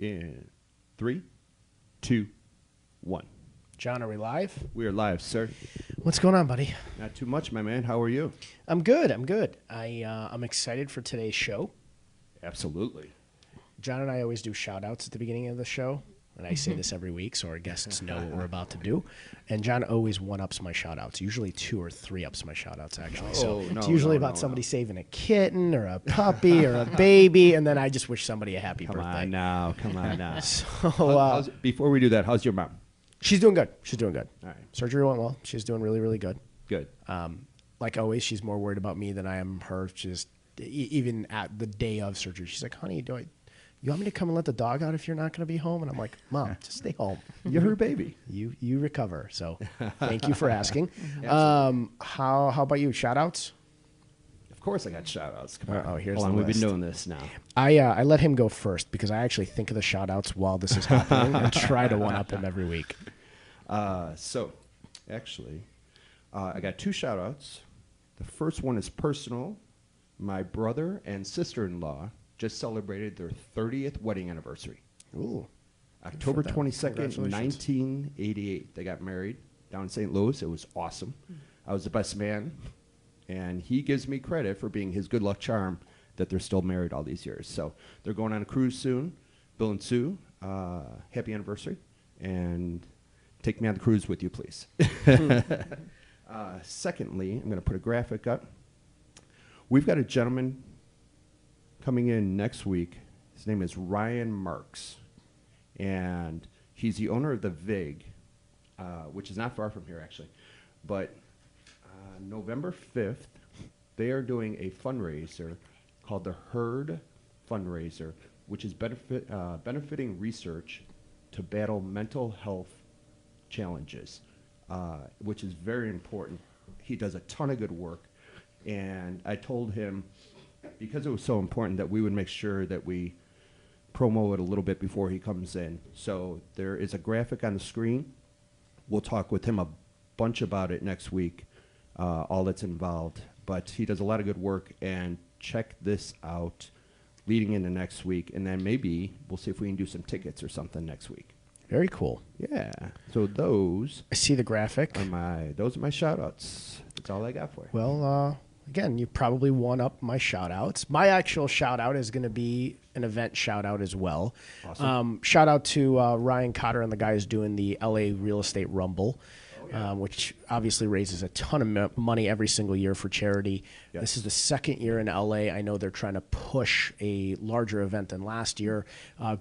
In 3, 2, 1. John, are we live? We are live, sir. What's going on, buddy? Not too much, my man. How are you? I'm good. I'm excited for today's show. Absolutely. John and I always do shout-outs at the beginning of the show, and I say this every week so our guests know what we're about to do. And John always one-ups my shout-outs, usually 2 or 3-ups my shout-outs, actually. It's usually about somebody saving a kitten or a puppy or a baby, and then I just wish somebody a happy birthday. Come on now. So, before we do that, how's your mom? She's doing good. All right. Surgery went well. She's doing really, really good. Good. Like always, she's more worried about me than I am her. Just even at the day of surgery, she's like, "Honey, you want me to come and let the dog out if you're not going to be home?" And I'm like, "Mom, just stay home. You're her baby. You recover." So thank you for asking. How about you? Shout outs? Of course I got shout outs. Here's Hold the on, we've list. been doing this now. I let him go first because I actually think of the shout outs while this is happening and try to one up him every week. So, actually, I got 2 shout outs. The first one is personal. My brother and sister-in-law just celebrated their 30th wedding anniversary. Ooh. October 22nd, Congratulations. 1988. They got married down in St. Louis. It was awesome. I was the best man, and he gives me credit for being his good luck charm that they're still married all these years. So they're going on a cruise soon. Bill and Sue, happy anniversary, and take me on the cruise with you, please. Secondly, I'm going to put a graphic up. We've got a gentleman coming in next week. His name is Ryan Marks, and he's the owner of the VIG, which is not far from here, actually. But November 5th, they are doing a fundraiser called the Herd Fundraiser, which is benefiting research to battle mental health challenges, which is very important. He does a ton of good work, and I told him, because it was so important, that we would make sure that we promo it a little bit before he comes in. So there is a graphic on the screen. We'll talk with him a bunch about it next week, all that's involved. But he does a lot of good work, and check this out leading into next week, and then maybe we'll see if we can do some tickets or something next week. Very cool. Yeah. So those I see the graphic. are my shout-outs. That's all I got for you. Well, again, you probably one up my shout-outs. My actual shout-out is going to be an event shout-out as well. Awesome. Shout-out to Ryan Cotter and the guys doing the LA Real Estate Rumble, which obviously raises a ton of money every single year for charity. Yes. This is the second year in LA. I know they're trying to push a larger event than last year.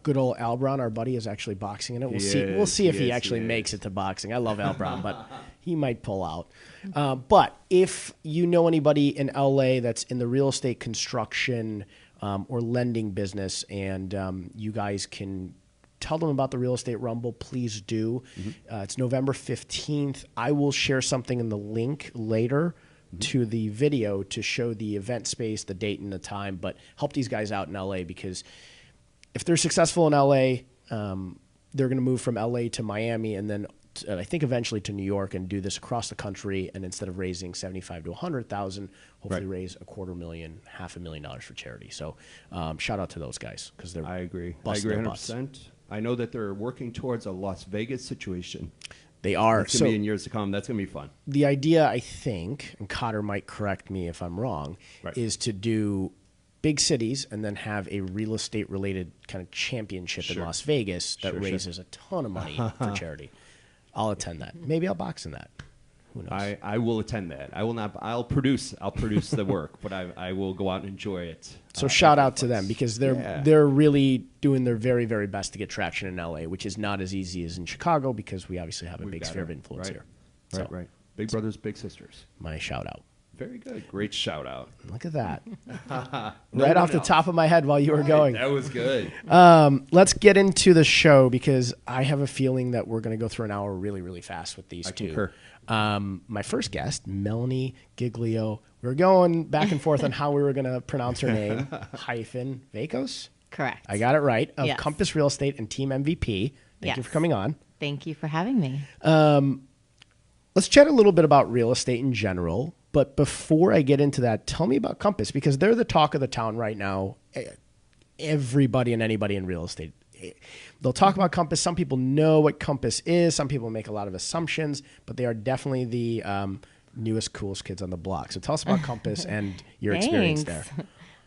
Good old Al Brown, our buddy, is actually boxing in it. We'll see if he actually makes it to boxing. I love Al Brown, but he might pull out. But if you know anybody in LA that's in the real estate construction or lending business, and you guys can tell them about the Real Estate Rumble, please do. It's November 15th. I will share something in the link later to the video to show the event space, the date and the time, but help these guys out in LA, because if they're successful in LA, they're going to move from LA to Miami, and then I think eventually to New York, and do this across the country. And instead of raising $75,000 to $100,000, hopefully raise $250,000, $500,000 for charity. So shout out to those guys, because they're I agree busting their 100%. I know that they're working towards a Las Vegas situation. They are. It's going to be in years to come. That's going to be fun. The idea, I think, and Cotter might correct me if I'm wrong, is to do big cities and then have a real estate related kind of championship in Las Vegas that raises a ton of money for charity. I'll attend that. Maybe I'll box in that. Who knows? I will attend that. I will not. I'll produce the work, but I will go out and enjoy it. So shout out to them, because they're really doing their very, very best to get traction in LA, which is not as easy as in Chicago, because we obviously have a big sphere of influence here. So, Right. Big brothers, big sisters. my shout out. Very good. Great shout out. Look at that. Right off the top of my head while you were going. That was good. Let's get into the show, because I have a feeling that we're going to go through an hour really, really fast with these two. Concur. My first guest, Melanie Giglio. We were going back and forth on how we were going to pronounce her name. -Vakos? Correct. I got it right. Of Yes. Compass Real Estate and Team MVP. Thank you for coming on. Thank you for having me. Let's chat a little bit about real estate in general. But before I get into that, tell me about Compass, because they're the talk of the town right now. Everybody and anybody in real estate they'll talk about Compass. Some people know what Compass is. Some people make a lot of assumptions, but they are definitely the newest, coolest kids on the block. So tell us about Compass and your experience there.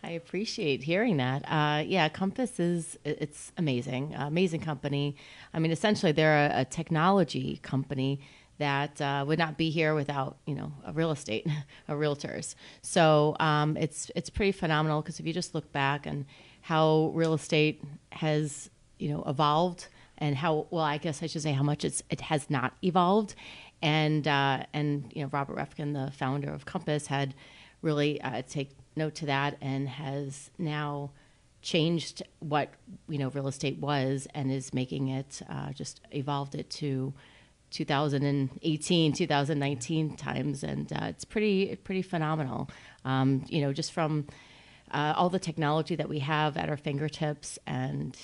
I appreciate hearing that. Yeah, Compass it's amazing, amazing company. I mean, essentially, they're a technology company that would not be here without, a real estate, realtors. So it's pretty phenomenal because if you just look back on how real estate has, evolved and I guess I should say how much it has not evolved. And Robert Refkin, the founder of Compass, had really take note to that and has now changed what real estate was and is making it just evolved it to 2018 2019 times, and it's pretty phenomenal. Just from all the technology that we have at our fingertips and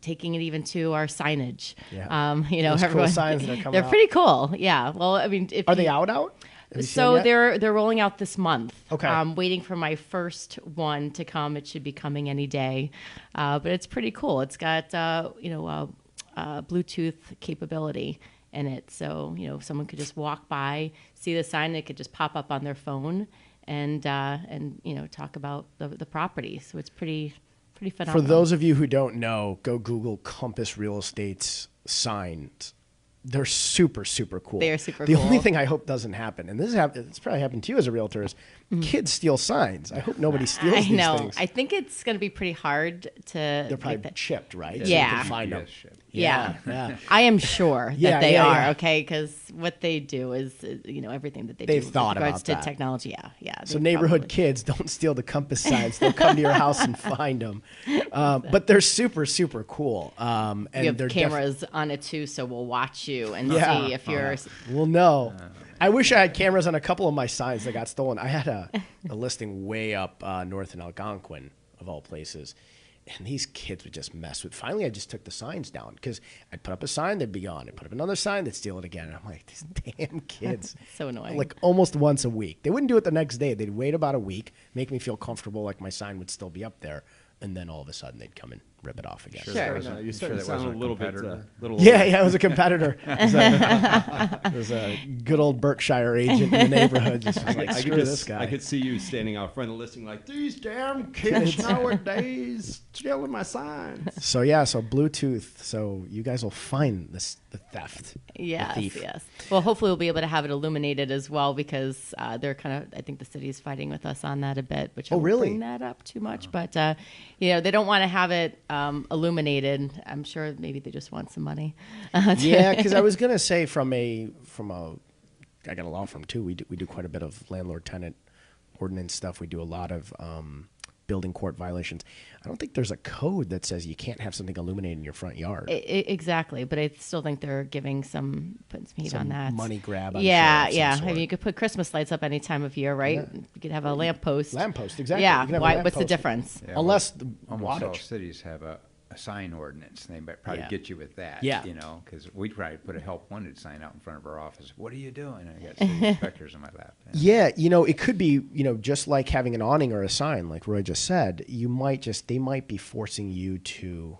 taking it even to our signage. Those cool signs that are coming they're out. pretty cool. Yeah, well, I mean, are they out? So they're rolling out this month. Okay. I'm waiting for my first one to come. It should be coming any day, but it's pretty cool. It's got Bluetooth capability in it, so someone could just walk by, see the sign, and it could just pop up on their phone and talk about the property. So it's pretty phenomenal. For those of you who don't know, go Google Compass Real Estate's signs. They're super, super cool. They are super cool. The only cool. thing I hope doesn't happen, and it's probably happened to you as a realtor, is kids steal signs. I hope nobody steals these things. I think it's going to be pretty hard to. They're probably chipped, right? Yeah. So you can find them. Yeah. I am sure that they are, okay? Because what they do is, everything that they do They've thought with regards about to that. technology. Yeah. So neighborhood kids, don't steal the Compass signs. They'll come to your house and find them. But they're super, super cool. And we have they're cameras on it too, so we'll watch you and see if you're. We'll know. I wish I had cameras on a couple of my signs that got stolen. I had a listing way up north in Algonquin, of all places. And these kids would just mess with. Finally, I just took the signs down because I'd put up a sign, they'd be gone. I'd put up another sign, they'd steal it again. And I'm like, these damn kids. So annoying. Like almost once a week. They wouldn't do it the next day. They'd wait about a week, make me feel comfortable like my sign would still be up there. And then all of a sudden they'd come and rip it off again. Sure. You started to sound a little bit. Yeah, it was a competitor. It was a good old Berkshire agent in the neighborhood. Just was like, screw this guy. I could see you standing out front of the listing like, these damn kids nowadays stealing my signs. So Bluetooth. So you guys will find the theft. Yes, the thief. yes. Well, hopefully we'll be able to have it illuminated as well because they're kind of. I think the city's fighting with us on that a bit, which I won't bring that up too much. But they don't want to have it illuminated. I'm sure maybe they just want some money. Yeah, because I was gonna say from a I got a law firm too. We do quite a bit of landlord tenant ordinance stuff. We do a lot of building court violations. I don't think there's a code that says you can't have something illuminated in your front yard. Exactly, but I still think they're putting some heat on that. Money grab. Yeah. I mean, you could put Christmas lights up any time of year, right? Yeah. You could have a lamppost. Lamppost, exactly. Yeah. What's the difference? Yeah, Unless the almost all wattage. cities have a sign ordinance. They might probably get you with that. Yeah. Because we'd probably put a help wanted sign out in front of our office. What are you doing? I got city inspectors in my lap. Yeah, it could be, just like having an awning or a sign, like Roy just said. They might be forcing you to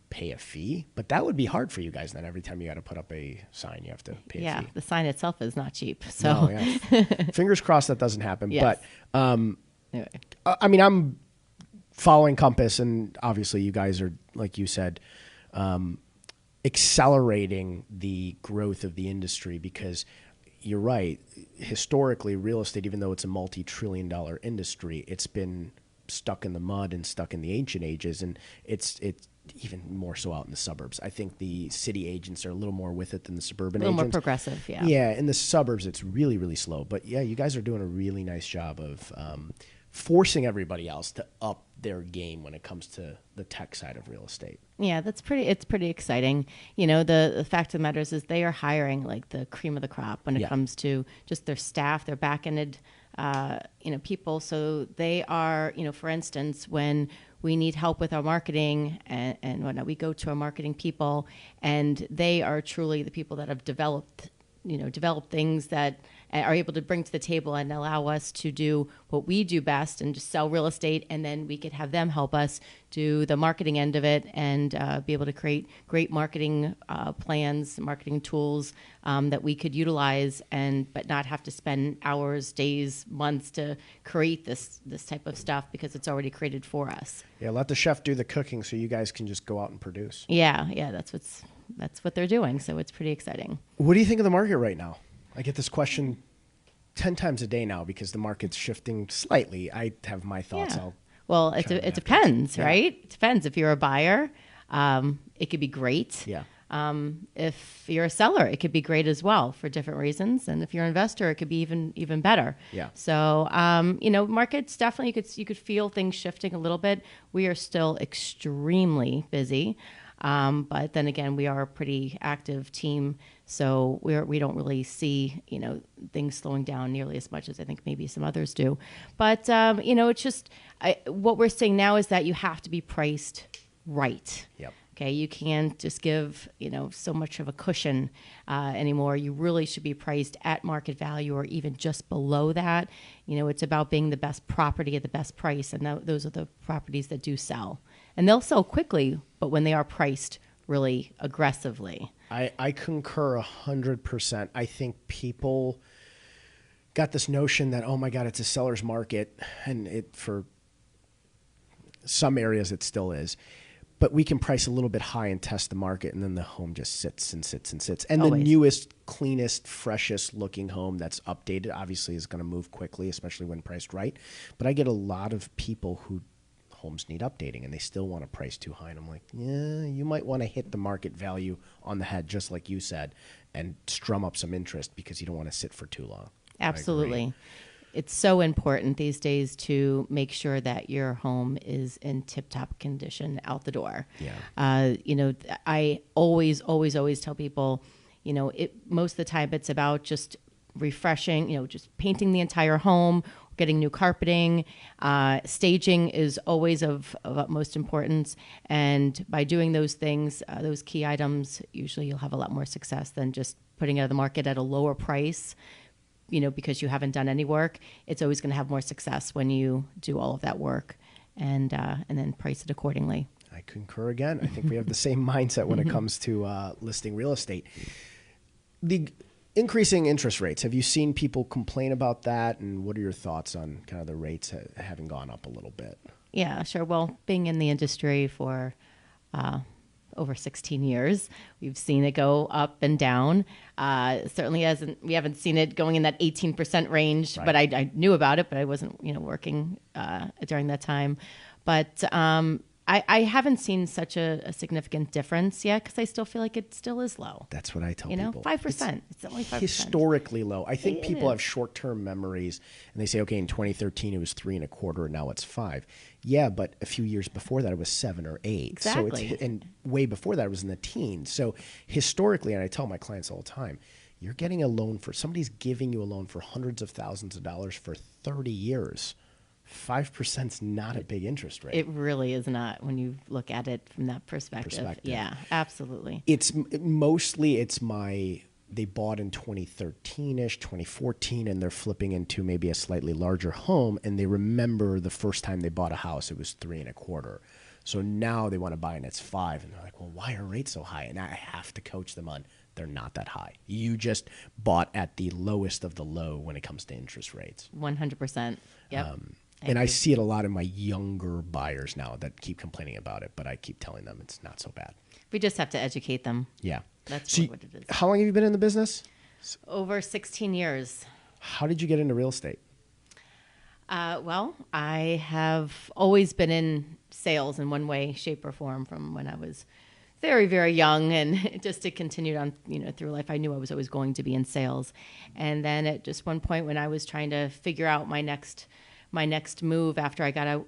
pay a fee, but that would be hard for you guys. Then every time you got to put up a sign, you have to pay a fee. Yeah, the sign itself is not cheap. So Fingers crossed that doesn't happen. Yes. But anyway. I mean, I'm following Compass, and obviously you guys are, like you said, accelerating the growth of the industry because you're right. Historically, real estate, even though it's a multi-trillion-dollar industry, it's been stuck in the mud and stuck in the ancient ages, and it's even more so out in the suburbs. I think the city agents are a little more with it than the suburban agents. A little more progressive, yeah. Yeah, in the suburbs, it's really, really slow. But yeah, you guys are doing a really nice job of forcing everybody else to up their game when it comes to the tech side of real estate. Yeah, it's pretty exciting. The fact of the matter is they are hiring like the cream of the crop when it comes to just their staff, their back-ended, people. So they are, for instance, when we need help with our marketing and whatnot, we go to our marketing people, and they are truly the people that have developed develop things that are able to bring to the table and allow us to do what we do best and just sell real estate. And then we could have them help us do the marketing end of it and be able to create great marketing plans, marketing tools that we could utilize but not have to spend hours, days, months to create this type of stuff because it's already created for us. Yeah, let the chef do the cooking so you guys can just go out and produce. Yeah, that's what they're doing. So it's pretty exciting. What do you think of the market right now? I get this question 10 times a day now because the market's shifting slightly. I have my thoughts. Yeah. Well, it depends, right? It depends. If you're a buyer, it could be great. Yeah. If you're a seller, it could be great as well for different reasons. And if you're an investor, it could be even better. Yeah. So, markets definitely you could feel things shifting a little bit. We are still extremely busy. But then again, we are a pretty active team, so we don't really see, things slowing down nearly as much as I think maybe some others do. But, it's just what we're seeing now is that you have to be priced right. Yep. Okay, you can't just give, so much of a cushion anymore. You really should be priced at market value or even just below that. It's about being the best property at the best price, and those are the properties that do sell. And they'll sell quickly, but when they are priced really aggressively. I concur 100%. I think people got this notion that, oh my God, it's a seller's market, and for some areas it still is. But we can price a little bit high and test the market, and then the home just sits and sits and sits. And Always. The newest, cleanest, freshest looking home that's updated obviously is going to move quickly, especially when priced right. But I get a lot of people who homes need updating, and they still want to price too high. And I'm like, yeah, you might want to hit the market value on the head, just like you said, and strum up some interest because you don't want to sit for too long. Absolutely. It's so important these days to make sure that your home is in tip-top condition out the door. Yeah. I always tell people, most of the time it's about just refreshing, just painting the entire home, getting new carpeting. Staging is always of utmost importance. And by doing those things, those key items, usually you'll have a lot more success than just putting it on the market at a lower price. Because you haven't done any work, it's always going to have more success when you do all of that work and then price it accordingly. I concur again. I think we have the same mindset when it comes to listing real estate. The increasing interest rates, have you seen people complain about that? And what are your thoughts on kind of the rates having gone up a little bit? Yeah, sure. Well, being in the industry for over 16 years, we've seen it go up and down. Certainly we haven't seen it going in that 18% range, right. But I knew about it, but I wasn't, working during that time. But I haven't seen such a significant difference yet because I still feel like it still is low. That's what I tell people. 5%. It's only 5%. Historically low. I think people have short-term memories, and they say, okay, in 2013 it was 3.25, and now it's 5. Yeah, but a few years before that it was 7 or 8. Exactly. And way before that it was in the teens. So historically, and I tell my clients all the time, you're getting a loan somebody's giving you a loan for hundreds of thousands of dollars for 30 years. 5% is not a big interest rate. It really is not when you look at it from that perspective. Yeah, absolutely. They bought in 2013-ish, 2014, and they're flipping into maybe a slightly larger home, and they remember the first time they bought a house, it was 3.25. So now they want to buy and it's 5, and they're like, well, why are rates so high? And I have to coach them on, they're not that high. You just bought at the lowest of the low when it comes to interest rates. 100%. Yep. And I see it a lot in my younger buyers now that keep complaining about it, but I keep telling them it's not so bad. We just have to educate them. Yeah. That's what it is. How long have you been in the business? Over 16 years. How did you get into real estate? Well, I have always been in sales in one way, shape, or form from when I was very, very young, and just to continue on, through life, I knew I was always going to be in sales. And then at just one point when I was trying to figure out my next move after I got out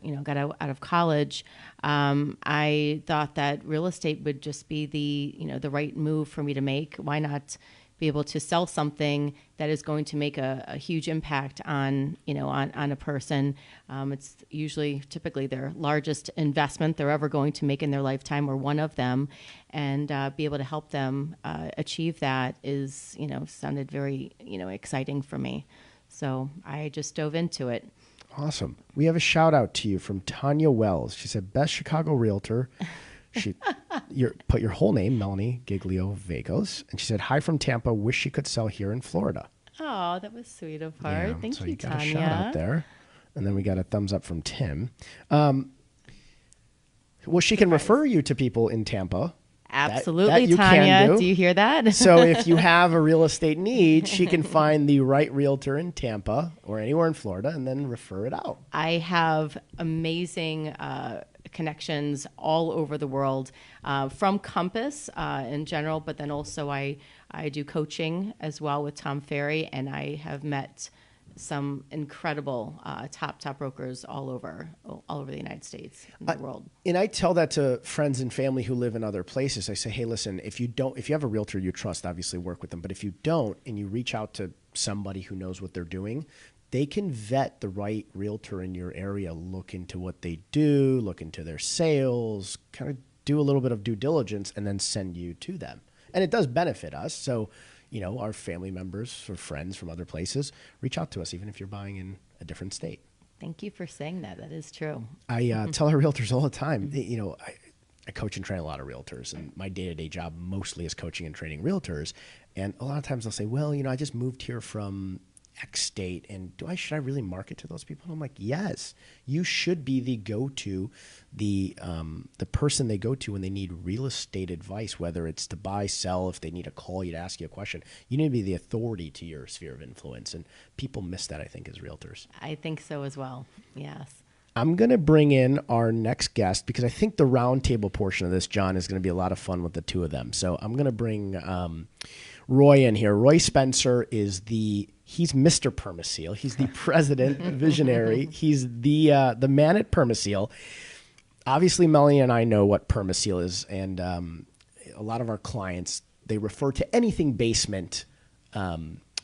of college, I thought that real estate would just be the right move for me to make. Why not be able to sell something that is going to make a huge impact on, on a person. It's typically their largest investment they're ever going to make in their lifetime, or one of them, and be able to help them achieve that is, sounded very, exciting for me. So I just dove into it. Awesome. We have a shout out to you from Tanya Wells. She said, best Chicago realtor. She put your whole name, Melanie Giglio-Vakos. And she said, hi from Tampa. Wish she could sell here in Florida. Oh, that was sweet of her. Yeah, Thank you, got Tanya. A shout out there. And then we got a thumbs up from Tim. Well, she can refer you to people in Tampa. Absolutely, that Tanya. Do you hear that? So if you have a real estate need, she can find the right realtor in Tampa or anywhere in Florida and then refer it out. I have amazing connections all over the world, from Compass in general, but then also I do coaching as well with Tom Ferry, and I have met some incredible top brokers all over the United States and the world. And I tell that to friends and family who live in other places. I say, hey, listen, if you have a realtor you trust, obviously work with them. But if you don't, and you reach out to somebody who knows what they're doing, they can vet the right realtor in your area, look into what they do, look into their sales, kind of do a little bit of due diligence, and then send you to them. And it does benefit us. So, our family members or friends from other places, reach out to us, even if you're buying in a different state. Thank you for saying that. That is true. I tell our realtors all the time, I coach and train a lot of realtors, and my day-to-day job mostly is coaching and training realtors. And a lot of times they'll say, well, I just moved here from X state, and should I really market to those people? And I'm like, yes, you should be the go-to, the person they go to when they need real estate advice, whether it's to buy, sell, if they need a call you to ask you a question. You need to be the authority to your sphere of influence, and people miss that, I think, as realtors. I think so as well. Yes. I'm going to bring in our next guest because I think the roundtable portion of this, John, is going to be a lot of fun with the two of them. So I'm going to bring Roy in here. Roy Spencer he's Mr. Permaseal. He's the president, visionary. He's the man at Permaseal. Obviously, Melanie and I know what Permaseal is, and a lot of our clients, they refer to anything basement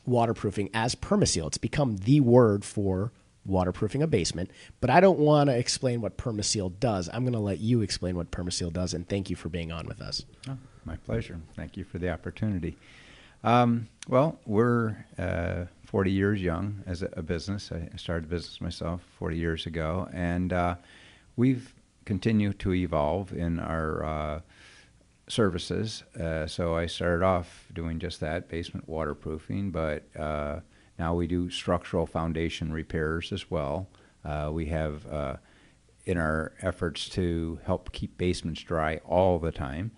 waterproofing as Permaseal. It's become the word for waterproofing a basement, but I don't want to explain what Permaseal does. I'm going to let you explain what Permaseal does, and thank you for being on with us. Oh, my pleasure. Thank you for the opportunity. Well, we're 40 years young as a business. I started a business myself 40 years ago, and we've continued to evolve in our services. So I started off doing just that, basement waterproofing, but now we do structural foundation repairs as well. We have, in our efforts to help keep basements dry all the time,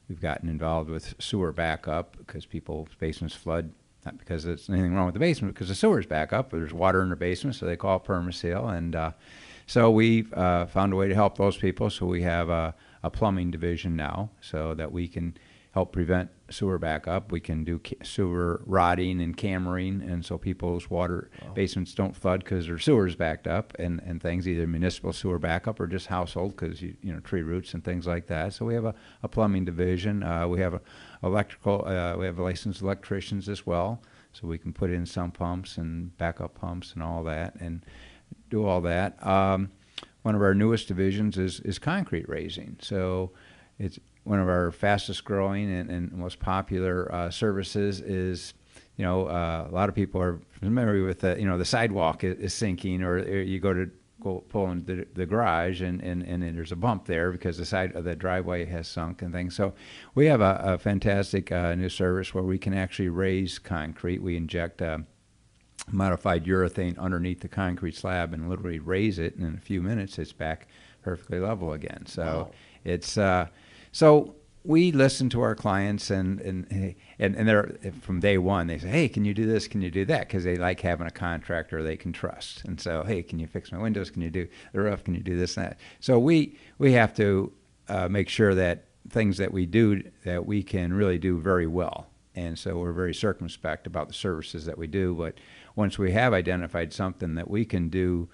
we've gotten involved with sewer backup because people's basements flood, not because there's anything wrong with the basement, because the sewer's back up, but there's water in their basement, so they call it Permaseal. And so we've found a way to help those people. So we have a plumbing division now so that we can help prevent sewer backup. We can do sewer rotting and cammering, and so people's basements don't flood because their sewer's backed up, and things, either municipal sewer backup or just household because tree roots and things like that. So we have a plumbing division. We have electrical. We have licensed electricians as well, so we can put in sump pumps and backup pumps and all that, and do all that. One of our newest divisions is concrete raising. So it's one of our fastest growing and most popular services is, a lot of people are familiar with the sidewalk is sinking, or you go pull in the garage and there's a bump there because the side of the driveway has sunk and things. So we have a fantastic new service where we can actually raise concrete. We inject modified urethane underneath the concrete slab and literally raise it, and in a few minutes it's back perfectly level again. So wow. It's so we listen to our clients, and they're, from day one, they say, hey, can you do this? Can you do that? Because they like having a contractor they can trust. And so, hey, can you fix my windows? Can you do the roof? Can you do this and that? So we have to make sure that things that we do, that we can really do very well. And so we're very circumspect about the services that we do. But once we have identified something that we can do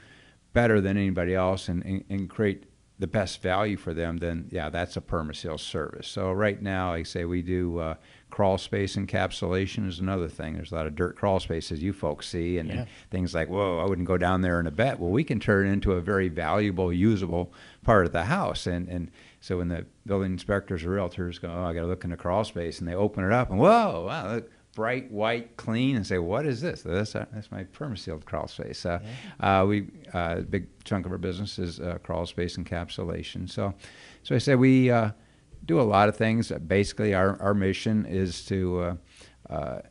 better than anybody else and create the best value for them, then yeah, that's a permaseal service. So right now, I say we do crawl space encapsulation is another thing. There's a lot of dirt crawl spaces you folks see, and things like, whoa, I wouldn't go down there in a bet. Well, we can turn it into a very valuable, usable part of the house. And so when the building inspectors or realtors go, oh, I got to look in the crawl space, and they open it up, and whoa, wow, look, bright, white, clean, and say, what is this? That's my permasealed crawl space. A big chunk of our business is crawl space encapsulation. So I say we do a lot of things. Basically, our mission is to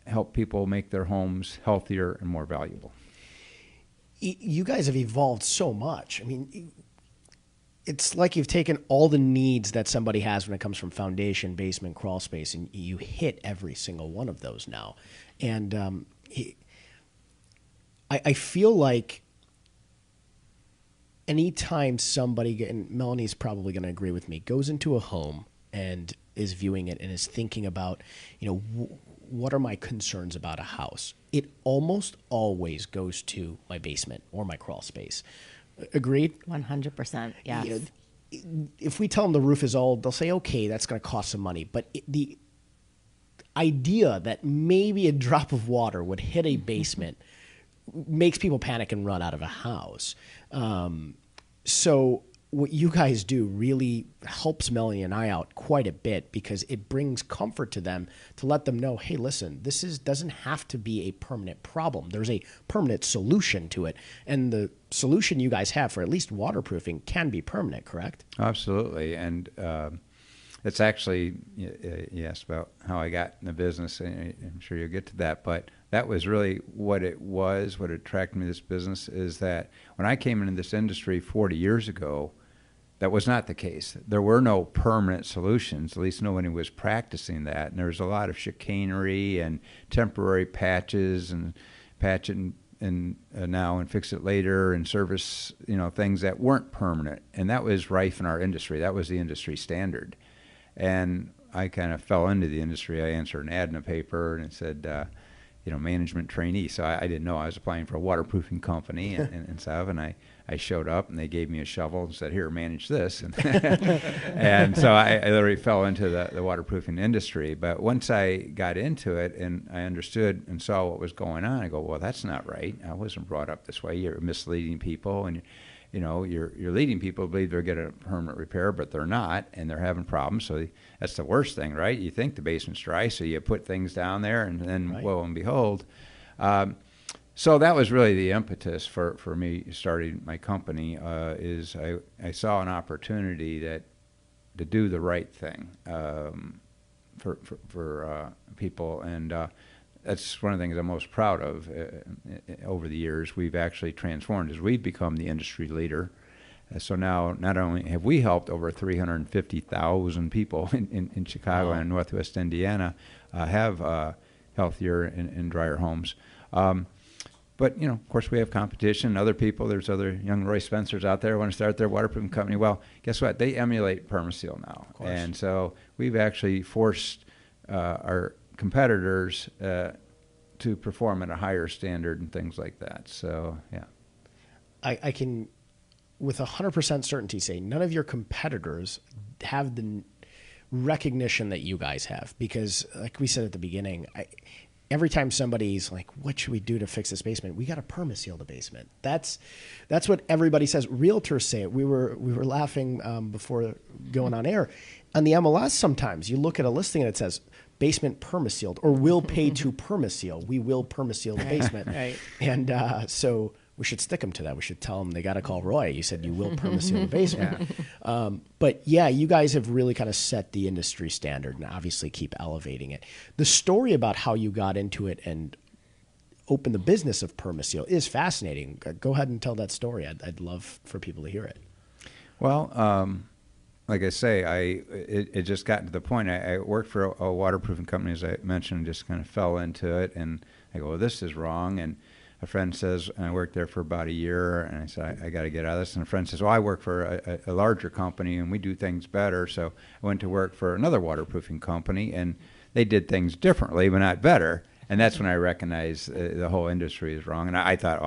help people make their homes healthier and more valuable. You guys have evolved so much. I mean, it's like you've taken all the needs that somebody has when it comes from foundation, basement, crawl space, and you hit every single one of those now. And I feel like anytime somebody, and Melanie's probably going to agree with me, goes into a home and is viewing it and is thinking about, what are my concerns about a house? It almost always goes to my basement or my crawl space. Agreed? 100%, yes. If we tell them the roof is old, they'll say, okay, that's going to cost some money. But the idea that maybe a drop of water would hit a basement makes people panic and run out of a house. So what you guys do really helps Melanie and I out quite a bit, because it brings comfort to them to let them know, hey, listen, this doesn't have to be a permanent problem. There's a permanent solution to it. And the solution you guys have for at least waterproofing can be permanent, correct? Absolutely. And it's actually, you asked about how I got in the business, and I'm sure you'll get to that, but that was really what it was. What attracted me to this business is that when I came into this industry 40 years ago, that was not the case. There were no permanent solutions. At least nobody was practicing that. And there was a lot of chicanery and temporary patches and patch it now and fix it later and service, things that weren't permanent. And that was rife in our industry. That was the industry standard. And I kind of fell into the industry. I answered an ad in a paper, and it said, management trainee. So I didn't know I was applying for a waterproofing company and stuff. And I showed up, and they gave me a shovel and said, here, manage this. And, and so I literally fell into the waterproofing industry. But once I got into it and I understood and saw what was going on, I go, well, that's not right. I wasn't brought up this way. You're misleading people, and you're leading people to believe they're getting a permanent repair, but they're not, and they're having problems. So that's the worst thing, right? You think the basement's dry, so you put things down there, and then, right, lo and behold. So that was really the impetus for me starting my company, is I saw an opportunity to do the right thing for people, and that's one of the things I'm most proud of. Over the years, we've actually transformed as we've become the industry leader. So now, not only have we helped over 350,000 people in Chicago and Northwest Indiana have healthier and drier homes, but of course, we have competition. Other people, there's other young Roy Spencers out there who want to start their waterproofing company. Well, guess what? They emulate Permaseal now, and so we've actually forced our competitors to perform at a higher standard and things like that. So, yeah. I can, with 100% certainty, say none of your competitors have the recognition that you guys have, because like we said at the beginning, every time somebody's like, what should we do to fix this basement? We got to permaseal the basement. That's what everybody says. Realtors say it. We were laughing before going on air. On the MLS, sometimes you look at a listing and it says basement permasealed, or will pay to permaseal. We will permaseal the basement. Right. And so we should stick them to that. We should tell them they got to call Roy. You said you will permaseal the basement. Yeah. But yeah, you guys have really kind of set the industry standard and obviously keep elevating it. The story about how you got into it and opened the business of Permaseal is fascinating. Go ahead and tell that story. I'd love for people to hear it. Well, like I say, it just got to the point. I worked for a waterproofing company, as I mentioned, just kind of fell into it. And I go, well, this is wrong. And a friend says, and I worked there for about a year, and I said, I got to get out of this. And a friend says, well, I work for a larger company, and we do things better. So I went to work for another waterproofing company, and they did things differently, but not better. And that's when I recognized the whole industry is wrong. And I thought,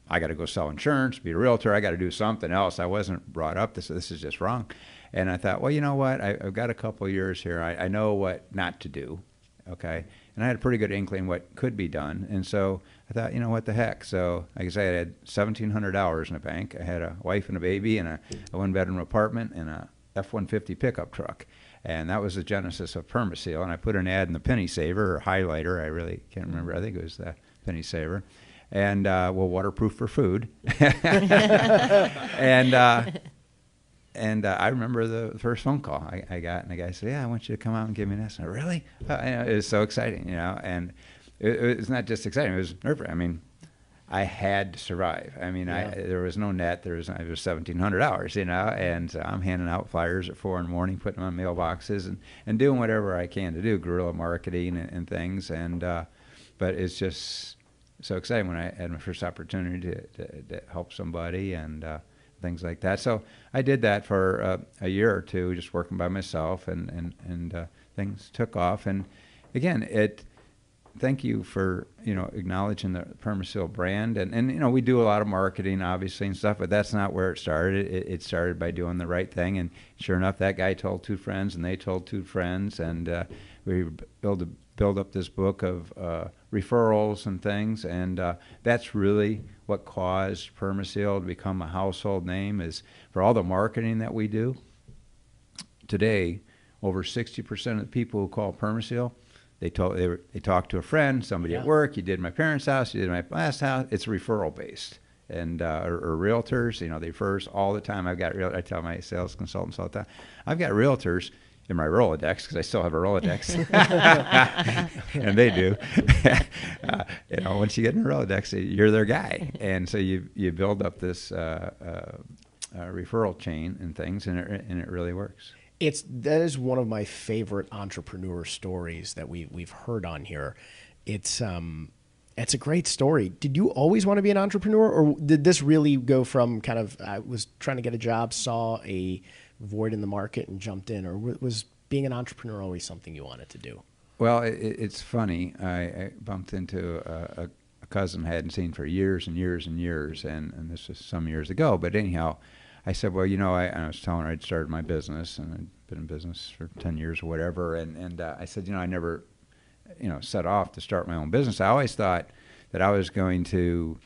I got to go sell insurance, be a realtor. I got to do something else. I wasn't brought up. This is just wrong. And I thought, well, you know what? I've got a couple of years here. I know what not to do. Okay. And I had a pretty good inkling what could be done. And so I thought, you know, what the heck? So like I said, I had $1,700 in the bank. I had a wife and a baby and a one-bedroom apartment and a F-150 pickup truck. And that was the genesis of Permaseal. And I put an ad in the Penny Saver or Highlighter. I really can't remember. I think it was the Penny Saver. And, well, waterproof for food. And I remember the first phone call I got, and the guy said, yeah, I want you to come out and give me this. And I, really? It was so exciting, you know. And it was not just exciting. It was nerve-wracking. I mean, I had to survive. I mean, there was no net. It was 1,700 hours, you know. And so I'm handing out flyers at 4 in the morning, putting them on mailboxes, and doing whatever I can to do, guerrilla marketing and things. And but it's just so exciting when I had my first opportunity to help somebody and things like that. So I did that for a year or two, just working by myself, and things took off. And again, thank you for, you know, acknowledging the Permaseal brand. And you know, we do a lot of marketing, obviously, and stuff, but that's not where it started. It started by doing the right thing. And sure enough, that guy told 2 friends, and they told 2 friends, and we build up this book of referrals and things. And that's really what caused Permaseal to become a household name, is for all the marketing that we do. Today, over 60% of the people who call Permaseal, they talked to a friend, somebody at work. You did my parents' house, you did my last house. It's referral based, and or realtors. You know, they refer us all the time. I tell my sales consultants all the time, I've got realtors in my Rolodex, because I still have a Rolodex, and they do. You know, once you get in a Rolodex, you're their guy, and so you build up this referral chain and things, and it really works. That is one of my favorite entrepreneur stories that we've heard on here. It's a great story. Did you always want to be an entrepreneur, or did this really go from kind of, I was trying to get a job, saw a void in the market and jumped in, or was being an entrepreneur always something you wanted to do? Well, it's funny. I bumped into a cousin I hadn't seen for years and years and years, and this was some years ago. But anyhow, I said, well, you know, I was telling her I'd started my business, and I'd been in business for 10 years or whatever, and I said, you know, I never, you know, set off to start my own business. I always thought that I was going to,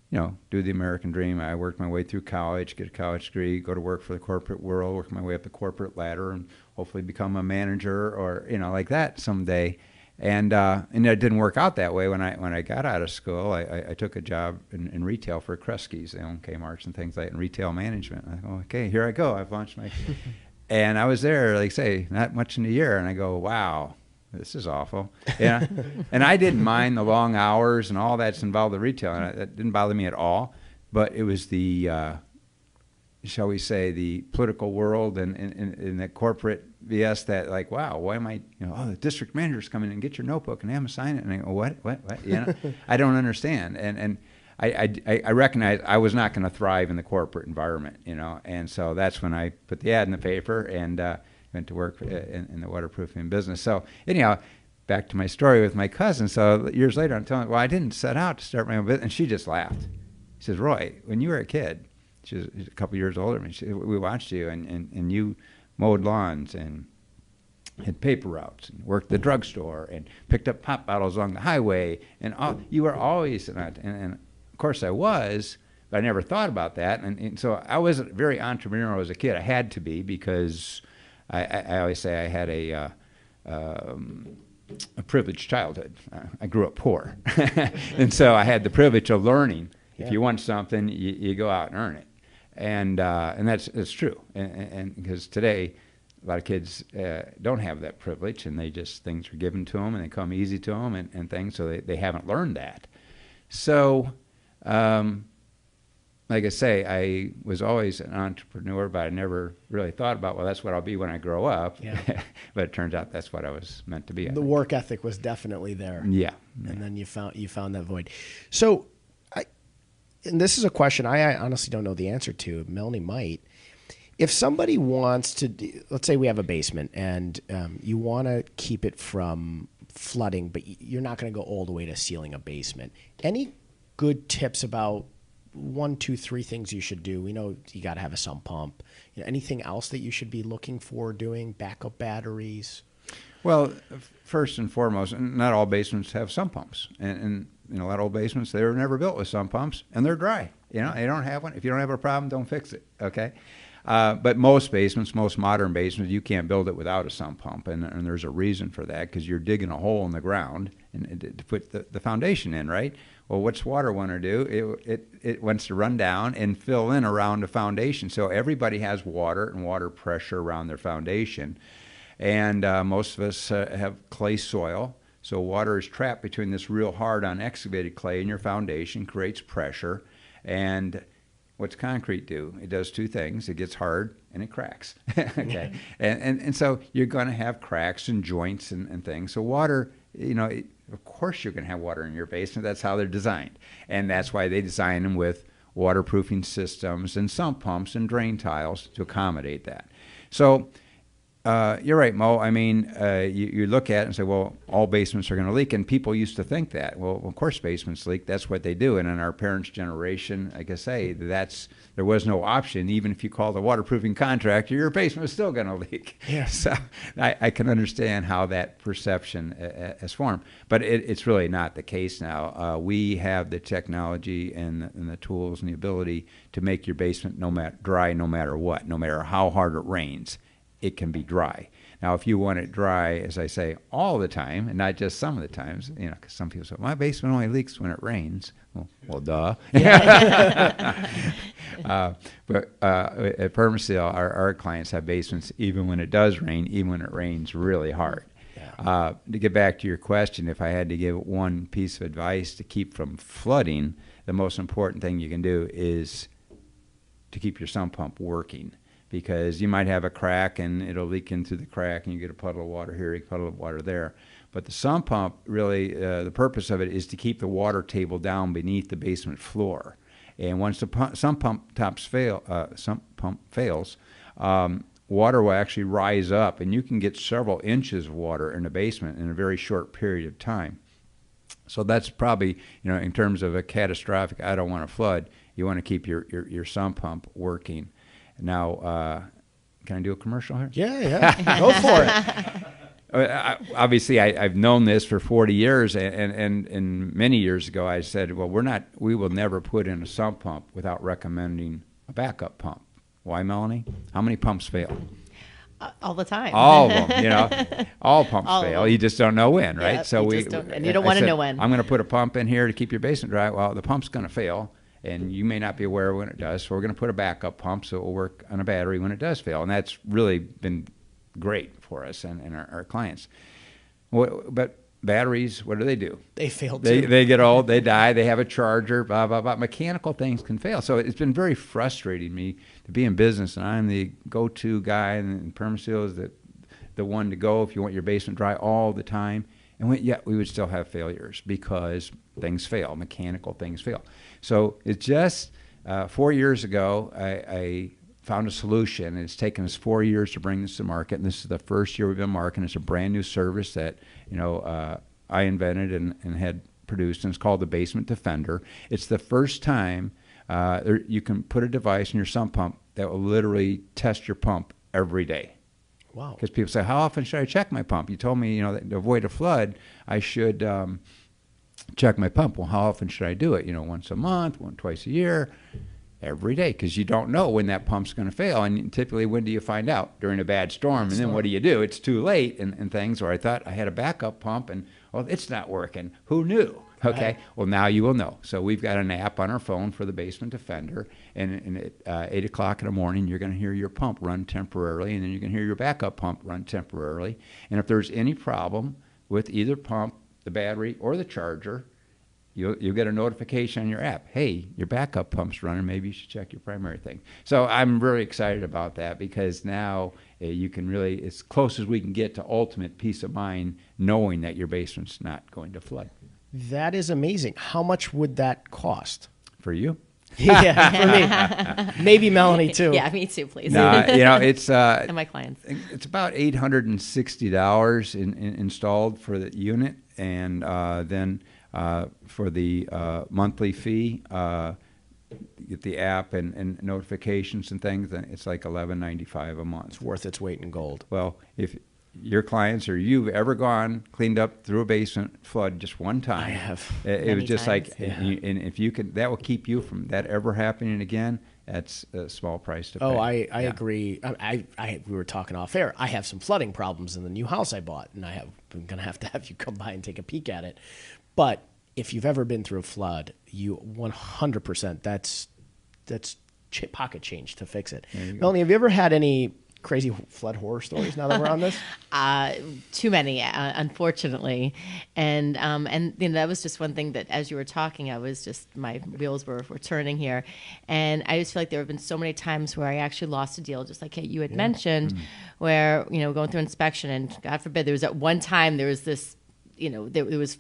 you know, do the American dream. I worked my way through college, get a college degree, go to work for the corporate world, work my way up the corporate ladder, and hopefully become a manager or, you know, like that someday. And it didn't work out that way. When I got out of school, I took a job in retail for Kresge's. They own Kmart's and things like that, in retail management. I go, okay, here I go. I've launched my... And I was there, like say, not much in a year, and I go, wow, this is awful. Yeah. And I didn't mind the long hours and all that's involved in retail, and that didn't bother me at all. But it was the, shall we say, the political world and the corporate BS that, like, wow, why am I, you know, oh, the district manager's coming in and get your notebook and have him sign it. And I go, what? You know, I don't understand. And I recognize I was not going to thrive in the corporate environment, you know. And so that's when I put the ad in the paper and went to work in the waterproofing business. So anyhow, back to my story with my cousin. So years later, I'm telling her, well, I didn't set out to start my own business. And she just laughed. She says, Roy, when you were a kid, she's a couple years older than me, we watched you, and you mowed lawns and had paper routes and worked the drugstore and picked up pop bottles along the highway. And you were always, and of course I was, but I never thought about that. And so I wasn't very entrepreneurial as a kid. I had to be, because I always say I had a privileged childhood. I grew up poor. And so I had the privilege of learning. If you want something, you go out and earn it. And that's true. And because today, a lot of kids don't have that privilege, and things are given to them, and they come easy to them and things, so they haven't learned that. So, like I say, I was always an entrepreneur, but I never really thought about, well, that's what I'll be when I grow up. Yeah. But it turns out that's what I was meant to be. The work ethic was definitely there. Yeah. And then you found that void. So, and this is a question I honestly don't know the answer to. Melanie might. If somebody wants to, let's say we have a basement, and you want to keep it from flooding, but you're not going to go all the way to sealing a basement. Any good tips about 1, 2, 3 things you should do? We know you got to have a sump pump. Anything else that you should be looking for doing? Backup batteries? Well, first and foremost, not all basements have sump pumps, and a lot of old basements, they were never built with sump pumps, and they're dry. They don't have one. If you don't have a problem, don't fix it. Okay, but most basements, most modern basements, you can't build it without a sump pump, and there's a reason for that, because you're digging a hole in the ground and to put the foundation in, right? Well, what's water want to do? It wants to run down and fill in around the foundation. So everybody has water and water pressure around their foundation. And most of us have clay soil, so water is trapped between this real hard unexcavated clay and your foundation, creates pressure. And what's concrete do? It does 2 things. It gets hard and it cracks. Okay, and so you're going to have cracks and joints and things. So water, of course you're going to have water in your basement. That's how they're designed, and that's why they design them with waterproofing systems and sump pumps and drain tiles to accommodate that. So you're right, Mo. I mean, you look at it and say, well, all basements are going to leak, and people used to think that. Well, of course basements leak. That's what they do. And in our parents' generation, like I say, there was no option. Even if you called a waterproofing contractor, your basement was still going to leak. Yeah. So I can understand how that perception has formed. But it's really not the case now. We have the technology and the tools and the ability to make your basement dry no matter what, no matter how hard it rains. It can be dry. Now, if you want it dry, as I say, all the time, and not just some of the times, because some people say, my basement only leaks when it rains. Well, duh. But at Permaseal, our clients have basements even when it does rain, even when it rains really hard. Yeah. To get back to your question, if I had to give one piece of advice to keep from flooding, the most important thing you can do is to keep your sump pump working. Because you might have a crack and it'll leak in through the crack and you get a puddle of water here, a puddle of water there. But the sump pump, really, the purpose of it is to keep the water table down beneath the basement floor. And once the sump pump fails, water will actually rise up, and you can get several inches of water in the basement in a very short period of time. So that's probably, in terms of a catastrophic, I don't want to flood, you want to keep your sump pump working. Now, can I do a commercial here? Yeah. Go for it. Obviously, I've known this for 40 years, and many years ago I said, well, we will never put in a sump pump without recommending a backup pump. Why, Melanie? How many pumps fail? All the time. All of them, all pumps fail. You just don't know when, right? Yep, so and you don't want to know when. I'm going to put a pump in here to keep your basement dry. Well, the pump's going to fail. And you may not be aware when it does, so we're going to put a backup pump so it will work on a battery when it does fail. And that's really been great for us and our clients. But batteries, what do? They fail too. They get old, they die, they have a charger, blah, blah, blah. Mechanical things can fail. So it's been very frustrating me to be in business, and I'm the go-to guy, and Permaseal is the one to go if you want your basement dry all the time. And yet we would still have failures because things fail, mechanical things fail. So it's just 4 years ago, I found a solution, and it's taken us 4 years to bring this to market. And this is the first year we've been marketing. It's a brand new service that I invented and had produced, and it's called the Basement Defender. It's the first time you can put a device in your sump pump that will literally test your pump every day. Wow. Because people say, how often should I check my pump? You told me, that to avoid a flood, I should check my pump. Well, how often should I do it? Once a month, twice a year, every day, because you don't know when that pump's going to fail. And typically, when do you find out? During a bad storm. And then what do? It's too late and things. Or I thought I had a backup pump, and, well, it's not working. Who knew? Okay, right. Well, now you will know. So we've got an app on our phone for the Basement Defender, and at 8 o'clock in the morning, you're going to hear your pump run temporarily, and then you can hear your backup pump run temporarily. And if there's any problem with either pump, the battery, or the charger, you'll get a notification on your app. Hey, your backup pump's running. Maybe you should check your primary thing. So I'm really excited about that, because now you can really, as close as we can get to ultimate peace of mind, knowing that your basement's not going to flood. That is amazing. How much would that cost? For you? Yeah, for me. Maybe Melanie too. Yeah, me too, please. No, it's and my clients. It's about $860 installed for the unit, and then for the monthly fee, get the app and notifications and things, then it's like $11.95 a month. It's worth its weight in gold. Well, if your clients or you've ever cleaned up through a basement flood just one time, I have. It was just times. like, and if you can, that will keep you from that ever happening again. That's a small price to pay. Oh, I agree. We were talking off air. I have some flooding problems in the new house I bought, and I'm going to have you come by and take a peek at it. But if you've ever been through a flood, you 100%, that's pocket change to fix it. Melanie, have you ever had any crazy flood horror stories now that we're on this? Too many, unfortunately. And that was just one thing that as you were talking, my wheels were turning here. And I just feel like there have been so many times where I actually lost a deal, just like you had mentioned, where, going through inspection, and God forbid, there was at one time, there was this, there was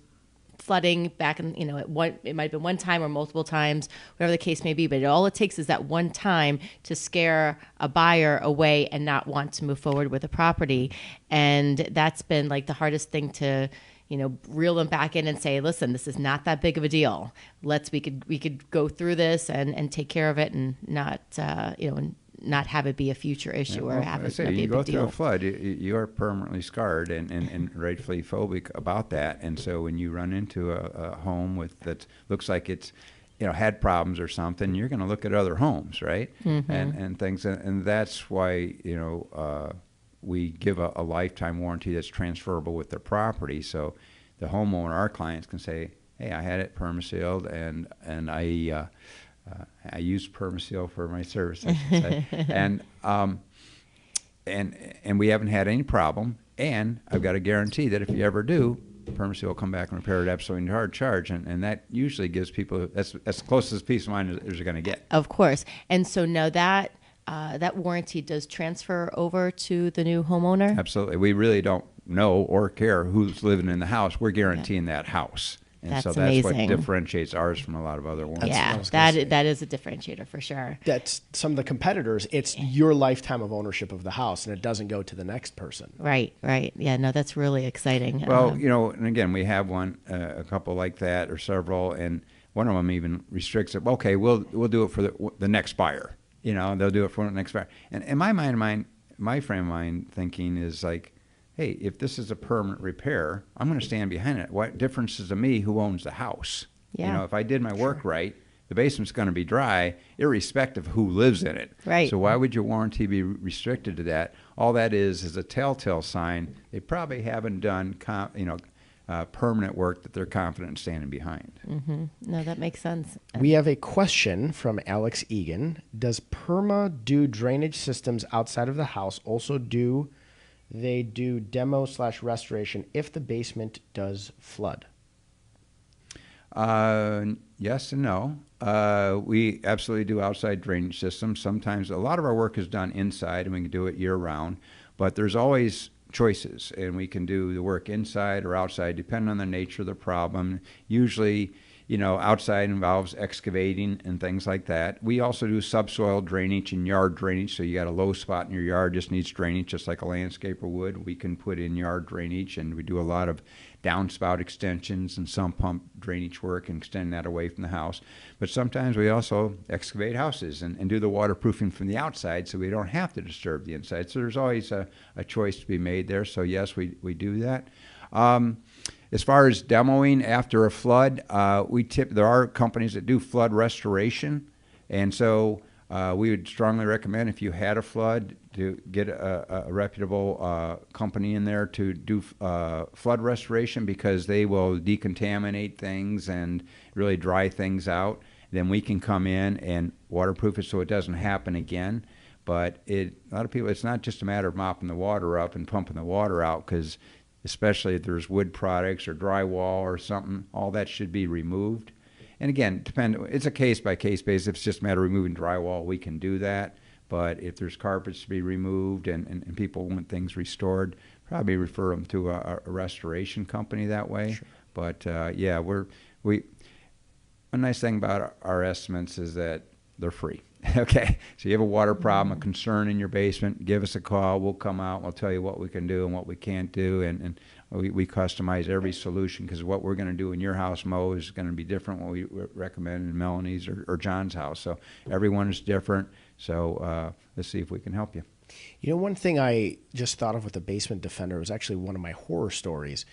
flooding back in, it might have been one time or multiple times, whatever the case may be, but all it takes is that one time to scare a buyer away and not want to move forward with a property. And that's been like the hardest thing to, reel them back in and say, listen, this is not that big of a deal. We could go through this and take care of it, and not, and not have it be a future issue or have it be a big deal. You go through a flood, you are permanently scarred and rightfully phobic about that. And so when you run into a home that looks like it's, had problems or something, you're going to look at other homes, right? Mm-hmm. And things, and that's why we give a lifetime warranty that's transferable with the property. So the homeowner, our clients, can say, hey, I had it permasealed, and I use Permaseal for my service, I should say, and we haven't had any problem. And I've got a guarantee that if you ever do, Permaseal will come back and repair it absolutely hard charge, and that usually gives people that's as close as peace of mind as you're going to get. Of course. And so now that warranty does transfer over to the new homeowner? Absolutely. We really don't know or care who's living in the house. We're guaranteeing that house. And that's so that's amazing. what differentiates ours from a lot of other ones. Yeah, that is a differentiator for sure. That's some of the competitors. It's your lifetime of ownership of the house, and it doesn't go to the next person. Right. Yeah, no, that's really exciting. Well, and again, we have a couple like that, or several, and one of them even restricts it. Okay, we'll do it for the next buyer. They'll do it for the next buyer. And in my frame of mind thinking is like, hey, if this is a permanent repair, I'm going to stand behind it. What difference is to me who owns the house? Yeah. If I did my work right, the basement's going to be dry, irrespective of who lives in it. Right. So why would your warranty be restricted to that? All that is a telltale sign they probably haven't done, permanent work that they're confident in standing behind. Mm-hmm. No, that makes sense. We have a question from Alex Egan. Does Perma do drainage systems outside of the house? Also, they do demo/restoration if the basement does flood? Yes and no. We absolutely do outside drainage systems. Sometimes a lot of our work is done inside, and we can do it year-round. But there's always choices, and we can do the work inside or outside, depending on the nature of the problem. Usually, outside involves excavating and things like that. We also do subsoil drainage and yard drainage. So you got a low spot in your yard, just needs drainage, just like a landscaper would. We can put in yard drainage, and we do a lot of downspout extensions and sump pump drainage work and extend that away from the house. But sometimes we also excavate houses and do the waterproofing from the outside, so we don't have to disturb the inside. So there's always a choice to be made there. So yes, we do that. As far as demoing after a flood, there are companies that do flood restoration, and so we would strongly recommend, if you had a flood, to get a reputable company in there to do flood restoration, because they will decontaminate things and really dry things out. Then we can come in and waterproof it so it doesn't happen again. But a lot of people, it's not just a matter of mopping the water up and pumping the water out, because especially if there's wood products or drywall or something, all that should be removed. And again, it's a case-by-case basis. If it's just a matter of removing drywall, we can do that. But if there's carpets to be removed and people want things restored, probably refer them to a restoration company that way. Sure. But a nice thing about our estimates is that they're free. Okay, so you have a water problem, a concern in your basement, give us a call. We'll come out. We'll tell you what we can do and what we can't do, and we customize every solution, because what we're going to do in your house, Mo, is going to be different what we recommend in Melanie's or John's house. So everyone is different. So let's see if we can help you. You know, one thing I just thought of with the Basement Defender was actually one of my horror stories.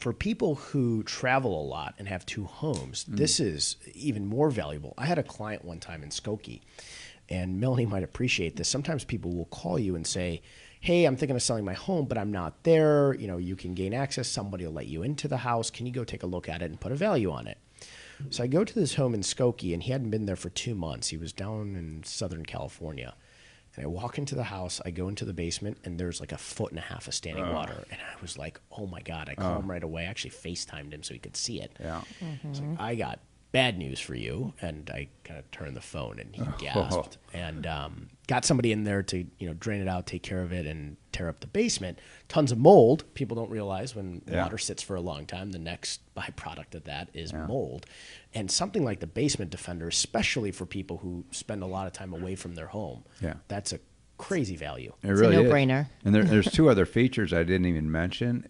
For people who travel a lot and have two homes, this is even more valuable. I had a client one time in Skokie, and Melanie might appreciate this. Sometimes people will call you and say, hey, I'm thinking of selling my home, but I'm not there. You know, you can gain access. Somebody will let you into the house. Can you go take a look at it and put a value on it? So I go to this home in Skokie, and he hadn't been there for 2 months. He was down in Southern California. And I walk into the house, I go into the basement, and there's like 1.5 feet of standing water. And I was like, oh my God. I called him right away. I actually FaceTimed him so he could see it. Yeah. It's like, I got bad news for you. And I kind of turned the phone, and he gasped. And got somebody in there to, you know, drain it out, take care of it, and tear up the basement. Tons of mold. People don't realize when water sits for a long time, the next byproduct of that is mold. And something like the Basement Defender, especially for people who spend a lot of time away from their home, that's a crazy value. It's really a no-brainer. And there's two other features I didn't even mention.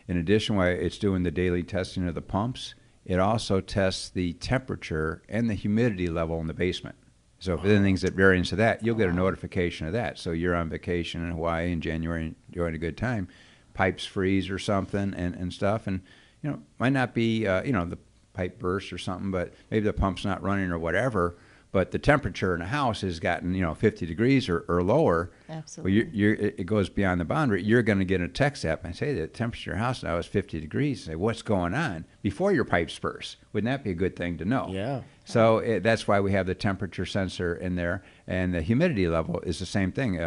In addition, why it's doing the daily testing of the pumps, it also tests the temperature and the humidity level in the basement. So if anything's at variance of that, you'll get a notification of that. So you're on vacation in Hawaii in January, enjoying a good time, pipes freeze or something and stuff, and you know, might not be the pipe burst or something, but maybe the pump's not running or whatever. But the temperature in the house has gotten 50 degrees or lower. Absolutely. Well, it goes beyond the boundary. You're going to get a text app and say the temperature in your house now is 50 degrees. Say, what's going on? Before your pipes burst. Wouldn't that be a good thing to know? Yeah. So that's why we have the temperature sensor in there, and the humidity level is the same thing.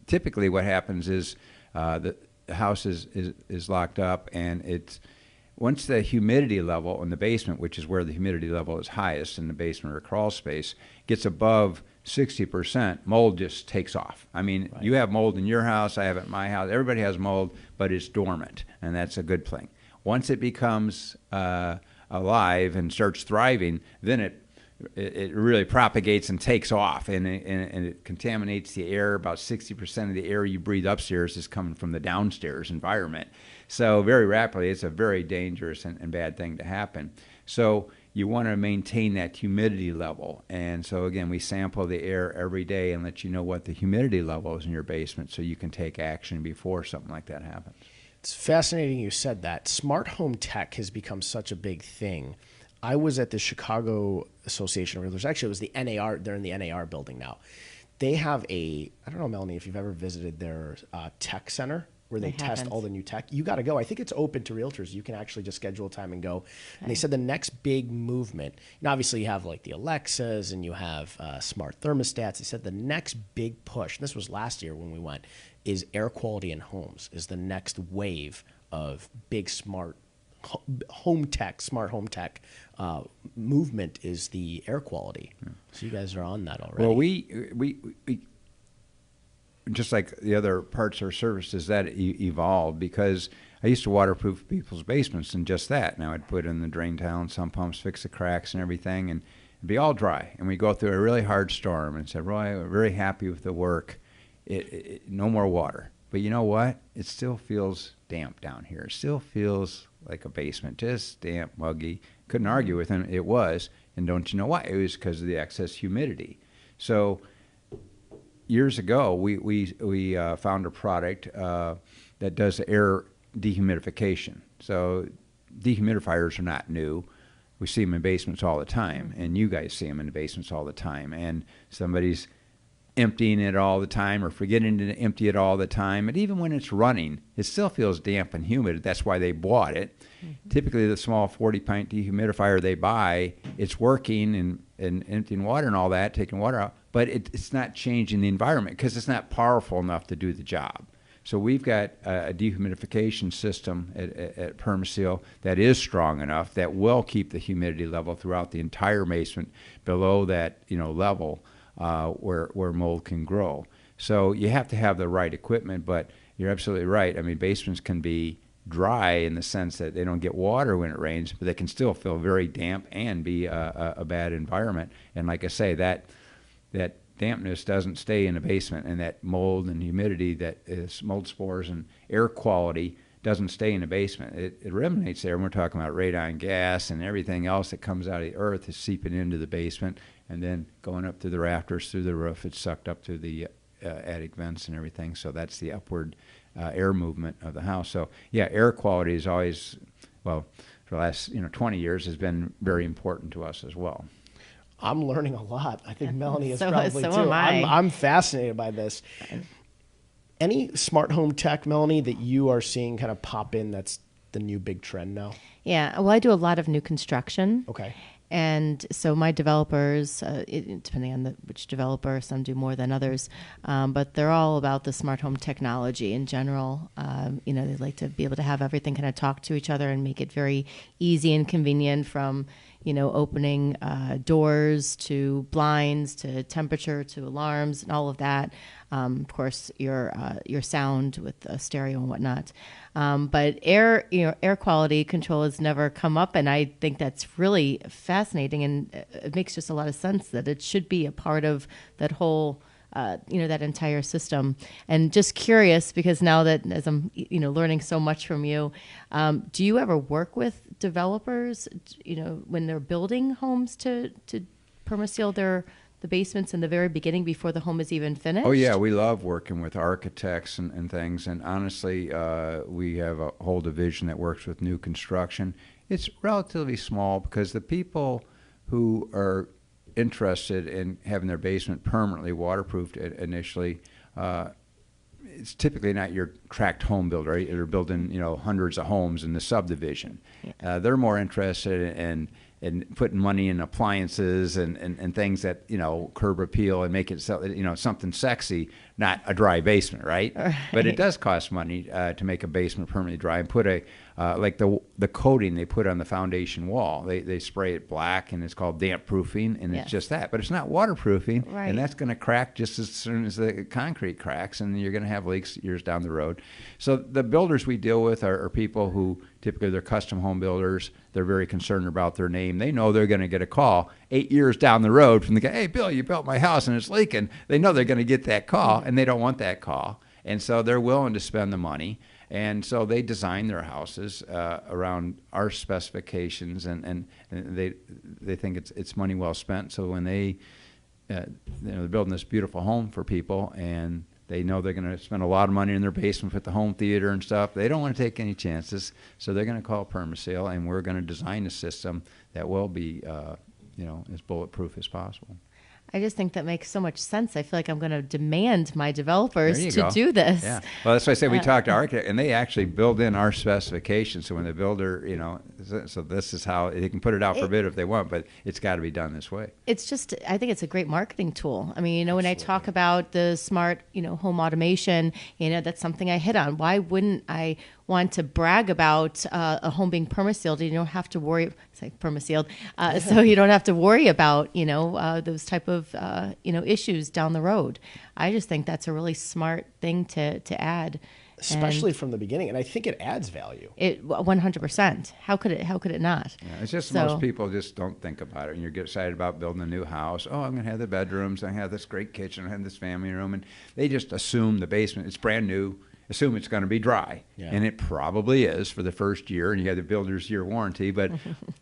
Typically what happens is the house is locked up, and it's once the humidity level in the basement, which is where the humidity level is highest in the basement or crawl space, gets above 60%, mold just takes off. I mean, you have mold in your house, I have it in my house. Everybody has mold, but it's dormant, and that's a good thing. Once it becomes alive and starts thriving, then it really propagates and takes off, and it contaminates the air. About 60% of the air you breathe upstairs is coming from the downstairs environment. So very rapidly, it's a very dangerous and bad thing to happen. So you want to maintain that humidity level. And so, again, we sample the air every day and let you know what the humidity level is in your basement so you can take action before something like that happens. It's fascinating you said that. Smart home tech has become such a big thing. I was at the Chicago Association of Realtors. Actually, it was the NAR. They're in the NAR building now. They have I don't know, Melanie, if you've ever visited their tech center where they test all the new tech. You got to go. I think it's open to realtors. You can actually just schedule a time and go. Okay. And they said the next big movement, and obviously you have like the Alexas and you have smart thermostats. They said the next big push, and this was last year when we went, is air quality in homes is the next wave of big smart home tech, smart home tech movement is the air quality. Yeah. So you guys are on that already. Well, we just like the other parts of our services that evolved, because I used to waterproof people's basements and just that. Now I'd put in the drain tile and sump pumps, fix the cracks and everything, and it'd be all dry. And we go through a really hard storm and said, Roy, we're very happy with the work. No more water. But you know what? It still feels damp down here. It still feels like a basement, just damp, muggy. Couldn't argue with him. It was. And don't you know why? It was because of the excess humidity. So years ago, we found a product that does air dehumidification. So dehumidifiers are not new. We see them in basements all the time, and you guys see them in the basements all the time. And somebody's emptying it all the time or forgetting to empty it all the time. And even when it's running, it still feels damp and humid. That's why they bought it. Mm-hmm. Typically, the small 40-pint dehumidifier they buy, it's working and emptying water and all that, taking water out, but it's not changing the environment because it's not powerful enough to do the job. So we've got a dehumidification system at Permaseal that is strong enough that will keep the humidity level throughout the entire basement below that level where mold can grow. So you have to have the right equipment, but you're absolutely right. I mean, basements can be dry in the sense that they don't get water when it rains, but they can still feel very damp and be a bad environment. And like I say, that that dampness doesn't stay in the basement, and that mold and humidity, that is mold spores and air quality, doesn't stay in the basement. It eliminates there, and we're talking about radon gas and everything else that comes out of the earth is seeping into the basement and then going up through the rafters, through the roof. It's sucked up through the attic vents and everything. So that's the upward air movement of the house. So yeah, air quality is always, well, for the last 20 years has been very important to us as well. I'm learning a lot. I think Melanie is So probably too. am I. I'm fascinated by this. Any smart home tech, Melanie, that you are seeing kind of pop in that's the new big trend now? Yeah, well, I do a lot of new construction. Okay. And so my developers, depending on which developer, some do more than others, but they're all about the smart home technology in general. They like to be able to have everything kind of talk to each other and make it very easy and convenient, from opening doors to blinds to temperature to alarms and all of that. Of course, your sound with stereo and whatnot. But air quality control has never come up, and I think that's really fascinating, and it makes just a lot of sense that it should be a part of that whole, that entire system. And just curious, because now that as I'm, learning so much from you, do you ever work with developers, when they're building homes to permaseal the basements in the very beginning before the home is even finished? Oh yeah, we love working with architects and things, and honestly, we have a whole division that works with new construction. It's relatively small because the people who are interested in having their basement permanently waterproofed initially, it's typically not your cracked home builder, right? They're building hundreds of homes in the subdivision. Yeah. They're more interested in putting money in appliances and things that curb appeal and make it something sexy, not a dry basement, right? But it does cost money to make a basement permanently dry, and put like the coating they put on the foundation wall. They spray it black, and it's called damp proofing, and it's just that. But it's not waterproofing, right. And that's going to crack just as soon as the concrete cracks, and you're going to have leaks years down the road. So the builders we deal with are people who typically they're custom home builders. They're very concerned about their name. They know they're going to get a call 8 years down the road from the guy, "Hey, Bill, you built my house and it's leaking." They know they're going to get that call, and they don't want that call. And so they're willing to spend the money. And so they design their houses around our specifications, and they think it's money well spent. So when they're building this beautiful home for people, and they know they're going to spend a lot of money in their basement with the home theater and stuff, they don't want to take any chances. So they're going to call PermaSeal, and we're going to design a system that will be as bulletproof as possible. I just think that makes so much sense. I feel like I'm going to demand my developers to go. do this. Yeah. Well, that's why I say we talk to architects, and they actually build in our specifications. So when the builder, so this is how they can put it out for bid if they want, but it's got to be done this way. It's just, I think it's a great marketing tool. I mean, when I talk about the smart, home automation, that's something I hit on. Why wouldn't I want to brag about a home being permasealed? You don't have to worry. Say permasealed, so you don't have to worry about those type of issues down the road. I just think that's a really smart thing to add, especially from the beginning. And I think it adds value. It 100%. How could it not? Yeah, it's just most people just don't think about it. And you get excited about building a new house. Oh, I'm going to have the bedrooms. I have this great kitchen. I have this family room, and they just assume the basement. It's brand new. Assume it's going to be dry, and it probably is for the first year, and you have the builder's year warranty, but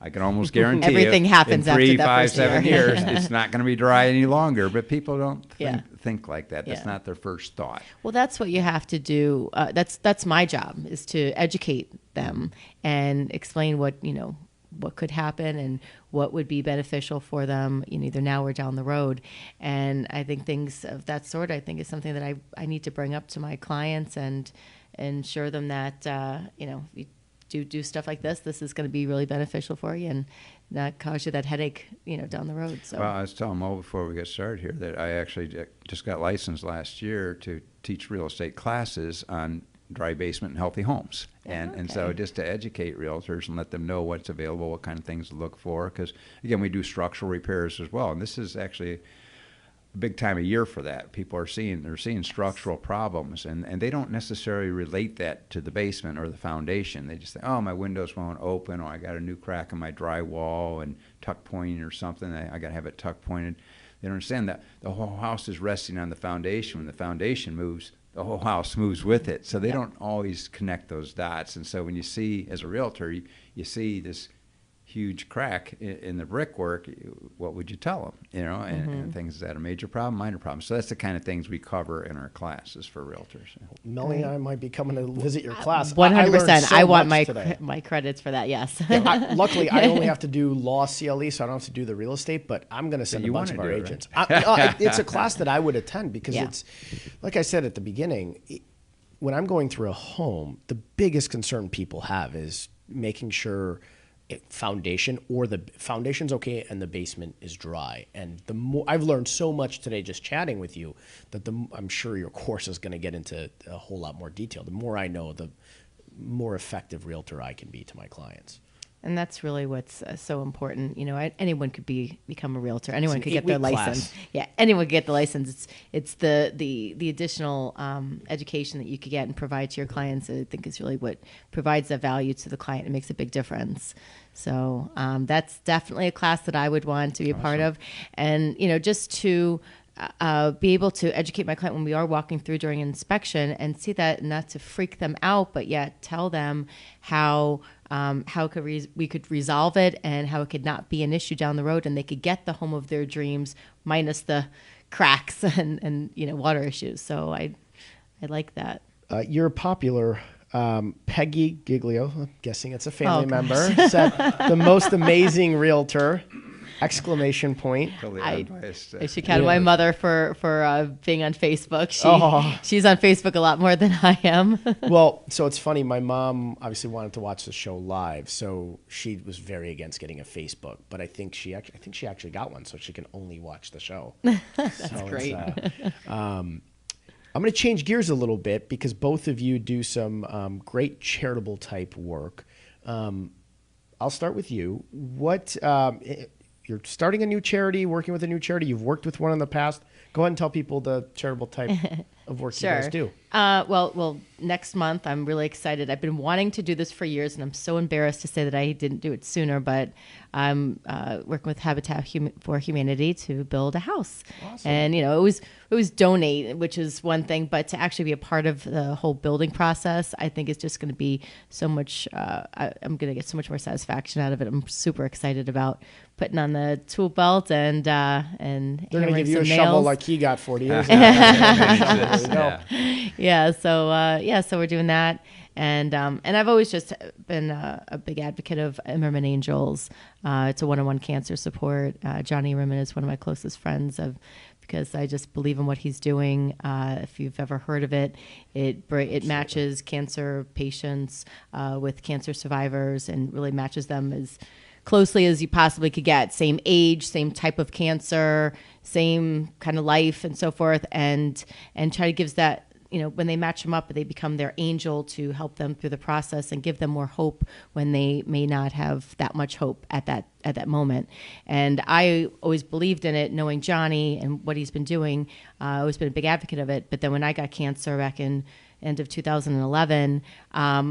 I can almost guarantee everything happens in 3, after that 5, first 7 year. years, it's not going to be dry any longer. But people don't think like that. That's Yeah. not their first thought. Well, that's what you have to do. That's my job, is to educate them and explain what could happen and what would be beneficial for them, either now or down the road. And I think things of that sort, is something that I need to bring up to my clients and ensure them that, if you do stuff like this is going to be really beneficial for you and not cause you that headache, down the road. So. Well, I was telling Mo before we get started here that I actually just got licensed last year to teach real estate classes on dry basement and healthy homes. And so just to educate realtors and let them know what's available, what kind of things to look for, because again, we do structural repairs as well, and this is actually a big time of year for that. People are seeing structural problems, and they don't necessarily relate that to the basement or the foundation. They just think, oh, my windows won't open, or I got a new crack in my drywall and tuck pointing or something. I got to have it tuck pointed. They don't understand that the whole house is resting on the foundation. When the foundation moves, the whole house moves with it. So they don't always connect those dots. And so when you see, as a realtor, you see this huge crack in the brickwork, what would you tell them? You know, and things, is that a major problem, minor problem? So that's the kind of things we cover in our classes for realtors. Melanie, I might be coming to visit your class. 100%. I want my my credits for that. Yes. Luckily, I only have to do law CLE, so I don't have to do the real estate. But I'm going to send a bunch of our agents. Right? It's a class that I would attend because it's, like I said at the beginning, when I'm going through a home, the biggest concern people have is making sure foundation or the foundation's okay and the basement is dry. And the more I've learned so much today just chatting with you that I'm sure your course is going to get into a whole lot more detail. The more I know, the more effective realtor I can be to my clients. And that's really what's so important. You know, anyone could become a realtor. Anyone could get their license. Class. Yeah, anyone could get the license. It's the additional education that you could get and provide to your clients. I think is really what provides that value to the client. It makes a big difference. So that's definitely a class that I would want to be a part of. And you know, just to be able to educate my client when we are walking through during inspection and see that, not to freak them out, but yet tell them how we could resolve it and how it could not be an issue down the road, and they could get the home of their dreams minus the cracks and you know, water issues. So I like that. You're popular. Peggy Giglio, I'm guessing it's a family member, said the most amazing realtor! Exclamation point. I should count my mother for being on Facebook. She's on Facebook a lot more than I am. Well, so it's funny. My mom obviously wanted to watch the show live, so she was very against getting a Facebook. But I think she actually got one, so she can only watch the show. That's great. I'm going to change gears a little bit because both of you do some great charitable type work. I'll start with you. You're starting a new charity, working with a new charity. You've worked with one in the past. Go ahead and tell people the charitable type of work you guys do. Well, next month, I'm really excited. I've been wanting to do this for years, and I'm so embarrassed to say that I didn't do it sooner, but I'm working with Habitat for Humanity to build a house. Awesome. And, you know, it was donate, which is one thing, but to actually be a part of the whole building process, I think it's just going to be so much, I'm going to get so much more satisfaction out of it. I'm super excited about putting on the tool belt and they're going to give you a nails. Shovel like he got 40 years ago. So we're doing that. And I've always just been a big advocate of Immerman Angels. It's a one-on-one cancer support. Johnny Immerman is one of my closest friends because I just believe in what he's doing. If you've ever heard of it, it matches cancer patients with cancer survivors and really matches them as closely as you possibly could get. Same age, same type of cancer, same kind of life and so forth. And try to give that, you know, when they match them up, they become their angel to help them through the process and give them more hope when they may not have that much hope at that moment. And I always believed in it, knowing Johnny and what he's been doing. I've always been a big advocate of it. But then when I got cancer back in end of 2011,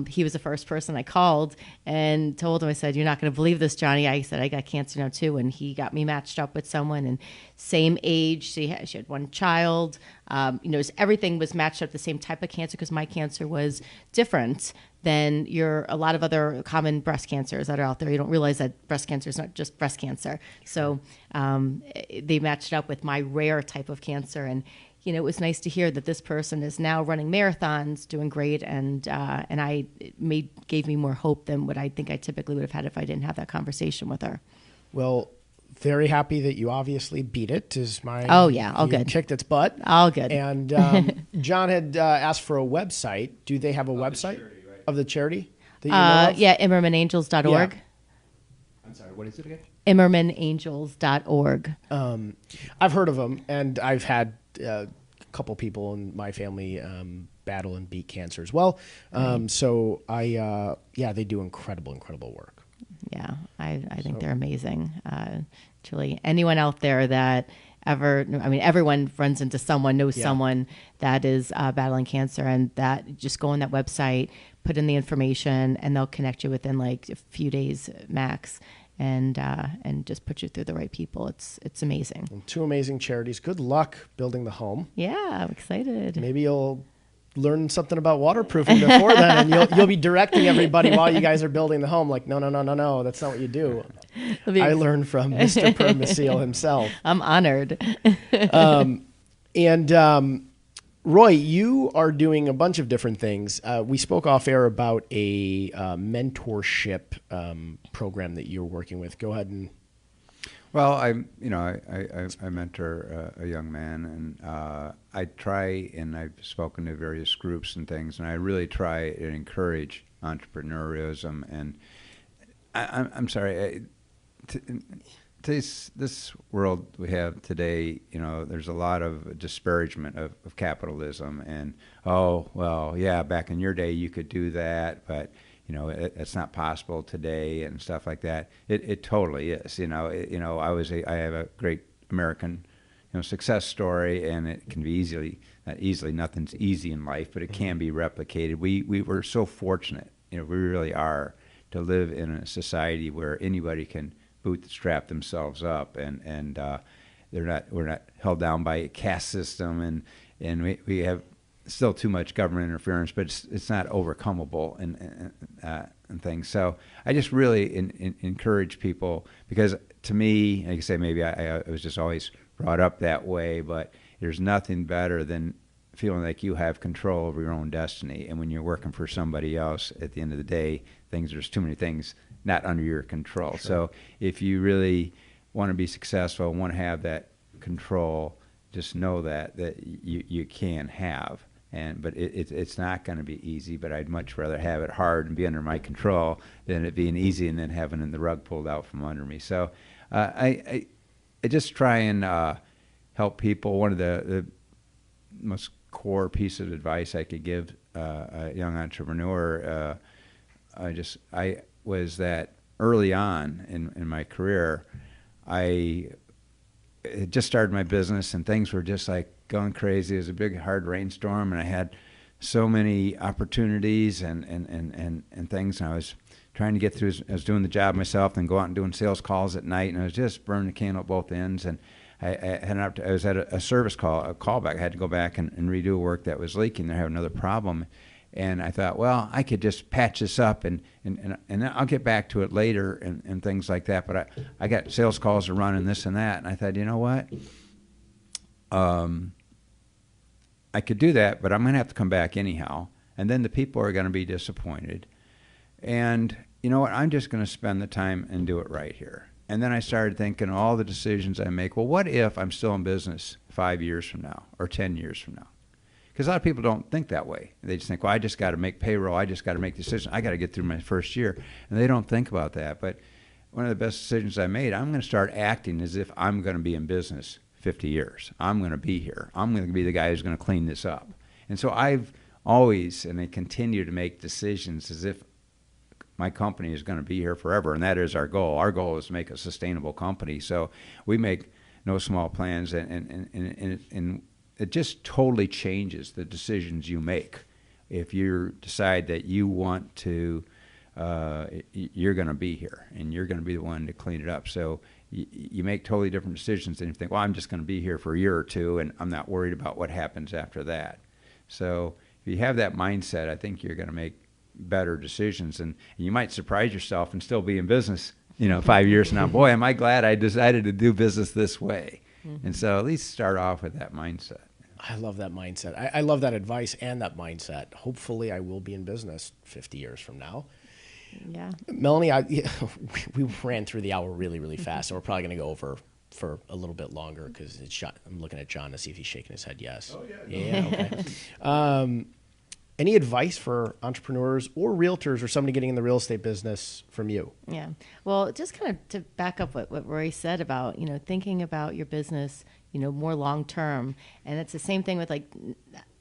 he was the first person I called and told him, I said, "You're not going to believe this, Johnny." I said, "I got cancer now too." And he got me matched up with someone and same age. She had one child. Everything was matched up the same type of cancer because my cancer was different than a lot of other common breast cancers that are out there. You don't realize that breast cancer is not just breast cancer. So they matched up with my rare type of cancer. And you know, it was nice to hear that this person is now running marathons, doing great, and gave me more hope than what I think I typically would have had if I didn't have that conversation with her. Well, very happy that you obviously beat it. All good. Kicked its butt. All good. And John had asked for a website. Do they have a website of the charity that you know of? Yeah, ImmermanAngels.org. Yeah. I'm sorry, what is it again? ImmermanAngels.org. I've heard of them, and I've had a couple people in my family battle and beat cancer as well. So they do incredible work. Yeah, I think they're amazing. Truly, anyone out there that everyone runs into someone, knows someone that is battling cancer, and that just go on that website, put in the information, and they'll connect you within like a few days max. and just put you through the right people. It's amazing. And 2 amazing charities. Good luck building the home. Yeah, I'm excited. Maybe you'll learn something about waterproofing before then, and you'll be directing everybody while you guys are building the home. Like, no, that's not what you do. I learned from Mr. Permaseal himself. I'm honored. Roy, you are doing a bunch of different things. We spoke off air about a mentorship program that you're working with. Go ahead and. Well, I mentor a young man, and I try, and I've spoken to various groups and things, and I really try and encourage entrepreneurialism. And I'm sorry, this world we have today, there's a lot of disparagement of capitalism, and back in your day you could do that, but it's not possible today and stuff like that. It totally is. I have a great American, success story, and it can be nothing's easy in life, but it can be replicated. We were so fortunate, we really are, to live in a society where anybody can bootstrap themselves up, and we're not held down by a caste system, and we have still too much government interference, but it's not overcomable and things. So I just really encourage people, because to me, like I say, maybe I was just always brought up that way, but there's nothing better than feeling like you have control over your own destiny. And when you're working for somebody else, at the end of the day, there's too many things not under your control. Sure. So if you really want to be successful and want to have that control, just know that you can have. But it's not going to be easy, but I'd much rather have it hard and be under my control than it being easy and then having the rug pulled out from under me. So I just try and help people. One of the most core piece of advice I could give a young entrepreneur was that early on in my career, I had just started my business, and things were just like going crazy. It was a big, hard rainstorm, and I had so many opportunities and things, and I was trying to get through. I was doing the job myself, and go out and doing sales calls at night, and I was just burning the candle at both ends. And I was at a service call, a callback. I had to go back and redo work that was leaking. They had another problem. And I thought, well, I could just patch this up, and I'll get back to it later and things like that. But I got sales calls to run and this and that. And I thought, you know what? I could do that, but I'm going to have to come back anyhow. And then the people are going to be disappointed. And you know what? I'm just going to spend the time and do it right here. And then I started thinking all the decisions I make. Well, what if I'm still in business 5 years from now or 10 years from now? Because a lot of people don't think that way. They just think, well, I just got to make payroll. I just got to make decisions. I got to get through my first year. And they don't think about that. But one of the best decisions I made, I'm going to start acting as if I'm going to be in business 50 years. I'm going to be here. I'm going to be the guy who's going to clean this up. And so I've always, and I continue to make decisions as if my company is going to be here forever. And that is our goal. Our goal is to make a sustainable company. So we make no small plans, and it just totally changes the decisions you make. If you decide that you want to, you're going to be here, and you're going to be the one to clean it up. So you make totally different decisions than you think, well, I'm just going to be here for a year or two, and I'm not worried about what happens after that. So if you have that mindset, I think you're going to make better decisions, and you might surprise yourself and still be in business, 5 years from now. Boy, am I glad I decided to do business this way. Mm-hmm. And so at least start off with that mindset. I love that mindset. I love that advice and that mindset. Hopefully I will be in business 50 years from now. Yeah. Melanie, we ran through the hour really, really fast, so we're probably going to go over for a little bit longer because I'm looking at John to see if he's shaking his head yes. Oh, yeah. Yeah, okay. Any advice for entrepreneurs or realtors or somebody getting in the real estate business from you? Yeah. Well, just kind of to back up what Roy said about, thinking about your business, more long term. And it's the same thing with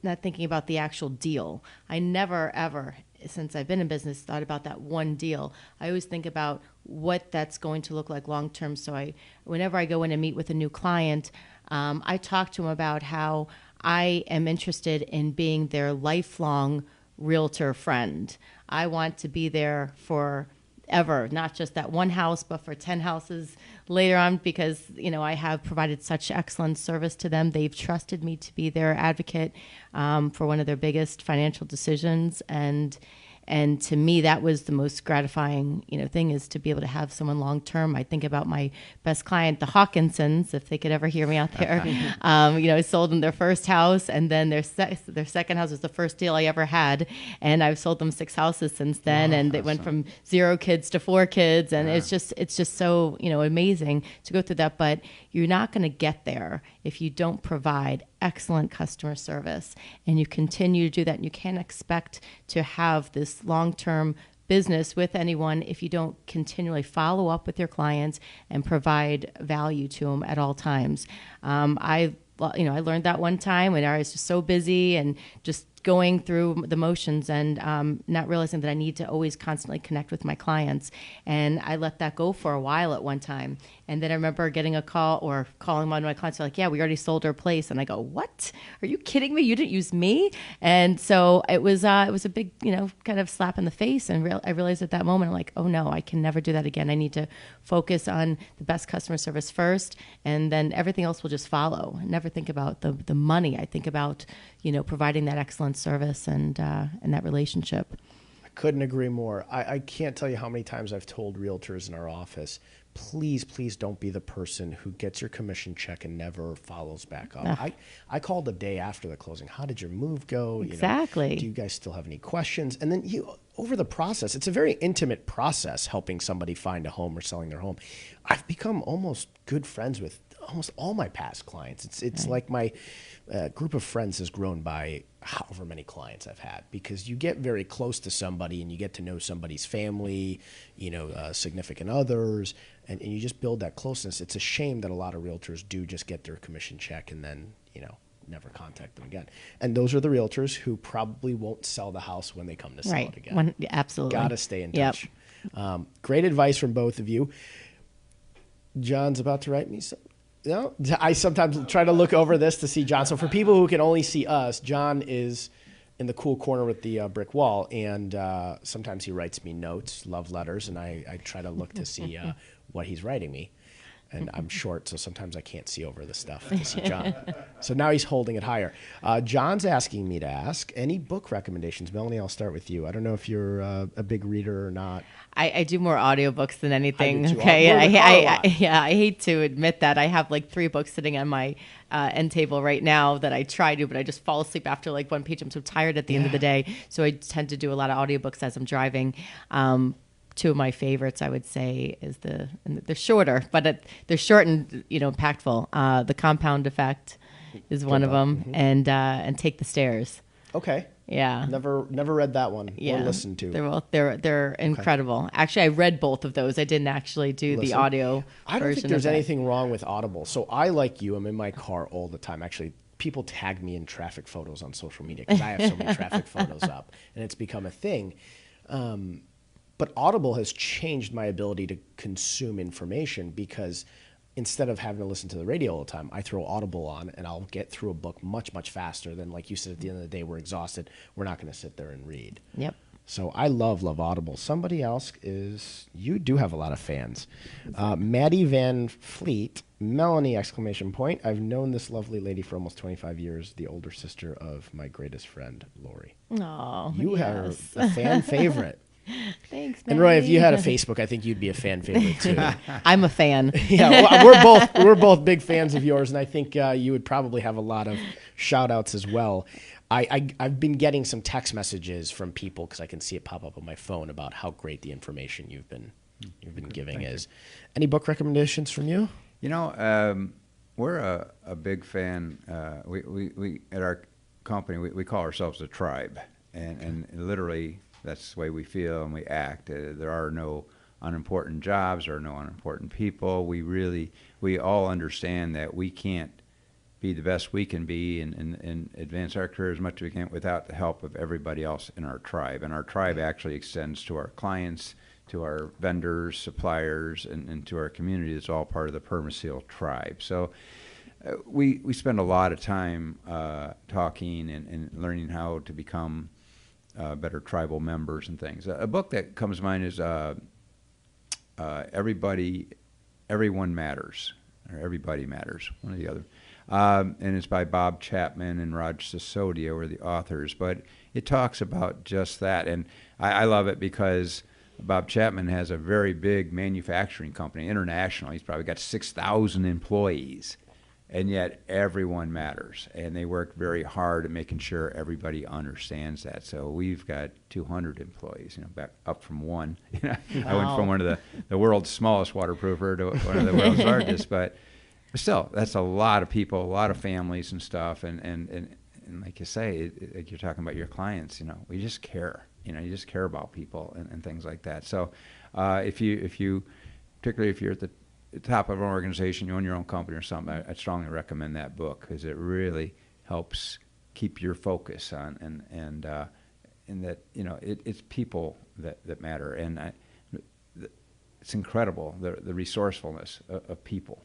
not thinking about the actual deal. I never, ever, since I've been in business, thought about that one deal. I always think about what that's going to look like long term. So whenever I go in and meet with a new client, I talk to them about how I am interested in being their lifelong realtor friend. I want to be there ever, not just that one house, but for 10 houses later on, because, I have provided such excellent service to them. They've trusted me to be their advocate for one of their biggest financial decisions. And to me, that was the most gratifying, thing, is to be able to have someone long term. I think about my best client, the Hawkinsons, if they could ever hear me out there. I sold them their first house, and then their second house was the first deal I ever had, and I've sold them 6 houses since then. Wow, and they went from 0 kids to 4 kids, and it's just so amazing to go through that. But you're not going to get there if you don't provide excellent customer service, and you continue to do that. And you can't expect to have this long-term business with anyone if you don't continually follow up with your clients and provide value to them at all times. I learned that one time when I was just so busy and just going through the motions, and not realizing that I need to always constantly connect with my clients. And I let that go for a while at one time. And then I remember getting a call or calling one of my clients. They're like, yeah, we already sold our place. And I go, what? Are you kidding me? You didn't use me? And so it was a big, kind of slap in the face. And I realized at that moment, I'm like, oh no, I can never do that again. I need to focus on the best customer service first, and then everything else will just follow. I never think about the money. I think about, providing that excellent service and that relationship. I couldn't agree more. I can't tell you how many times I've told realtors in our office, please don't be the person who gets your commission check and never follows back up. I called the day after the closing. How did your move go? Exactly. Do you guys still have any questions? And then over the process, it's a very intimate process helping somebody find a home or selling their home. I've become almost good friends with almost all my past clients. It's like my group of friends has grown by however many clients I've had, because you get very close to somebody and you get to know somebody's family, significant others, and you just build that closeness. It's a shame that a lot of realtors do just get their commission check and then, never contact them again. And those are the realtors who probably won't sell the house when they come to sell it again. Absolutely. Got to stay in touch. Great advice from both of you. John's about to write me some. I sometimes try to look over this to see John. So for people who can only see us, John is in the cool corner with the brick wall, and sometimes he writes me notes, love letters, and I try to look to see what he's writing me. And I'm short, so sometimes I can't see over the stuff to see John. So now he's holding it higher. John's asking me to ask any book recommendations. Melanie, I'll start with you. I don't know if you're a big reader or not. I do more audiobooks than anything. I do too. Okay, I hate to admit that. I have like 3 books sitting on my end table right now that I try to, but I just fall asleep after like one page. I'm so tired at the end of the day, so I tend to do a lot of audiobooks as I'm driving. 2 of my favorites, I would say, and they're shorter, but they're short and impactful. The Compound Effect is one of them, and Take the Stairs. Okay. Yeah. Never read that one or listened to. They're incredible. Actually, I read both of those. I didn't actually do the audio. I don't think there's anything wrong with Audible. So I, like you, I'm in my car all the time. Actually, people tag me in traffic photos on social media because I have so many traffic photos up, and it's become a thing. But Audible has changed my ability to consume information, because instead of having to listen to the radio all the time, I throw Audible on and I'll get through a book much, much faster than, like you said, at the end of the day, we're exhausted. We're not going to sit there and read. Yep. So I love Audible. Somebody else you do have a lot of fans. Maddie Van Fleet, Melanie, ! I've known this lovely lady for almost 25 years, the older sister of my greatest friend, Lori. Oh, you are a fan favorite. Thanks, Maddie. And Roy, if you had a Facebook, I think you'd be a fan favorite too. I'm a fan. Yeah, well, we're both big fans of yours, and I think you would probably have a lot of shout outs as well. I've been getting some text messages from people, because I can see it pop up on my phone, about how great the information you've been giving is. Any book recommendations from you? We're a big fan. We at our company we call ourselves a tribe, and literally that's the way we feel and we act. There are no unimportant jobs or no unimportant people. We all understand that we can't be the best we can be and advance our career as much as we can without the help of everybody else in our tribe. And our tribe actually extends to our clients, to our vendors, suppliers, and to our community. It's all part of the Permaseal tribe. So we spend a lot of time talking and learning how to become better tribal members and things. A book that comes to mind is everyone matters, or everybody matters, one or the other. And it's by Bob Chapman and Raj Sisodia are the authors, but it talks about just that. And I love it because Bob Chapman has a very big manufacturing company, international. He's probably got 6,000 employees, and yet everyone matters. And they work very hard at making sure everybody understands that. So we've got 200 employees, back up from one. I went from one of the world's smallest waterproofer to one of the world's largest, but still, that's a lot of people, a lot of families and stuff. And like you say, like you're talking about your clients, we just care. You just care about people and things like that. So if you, particularly if you're at the top of an organization, you own your own company or something, I'd strongly recommend that book because it really helps keep your focus on and that it's people that matter, and it's incredible the resourcefulness of people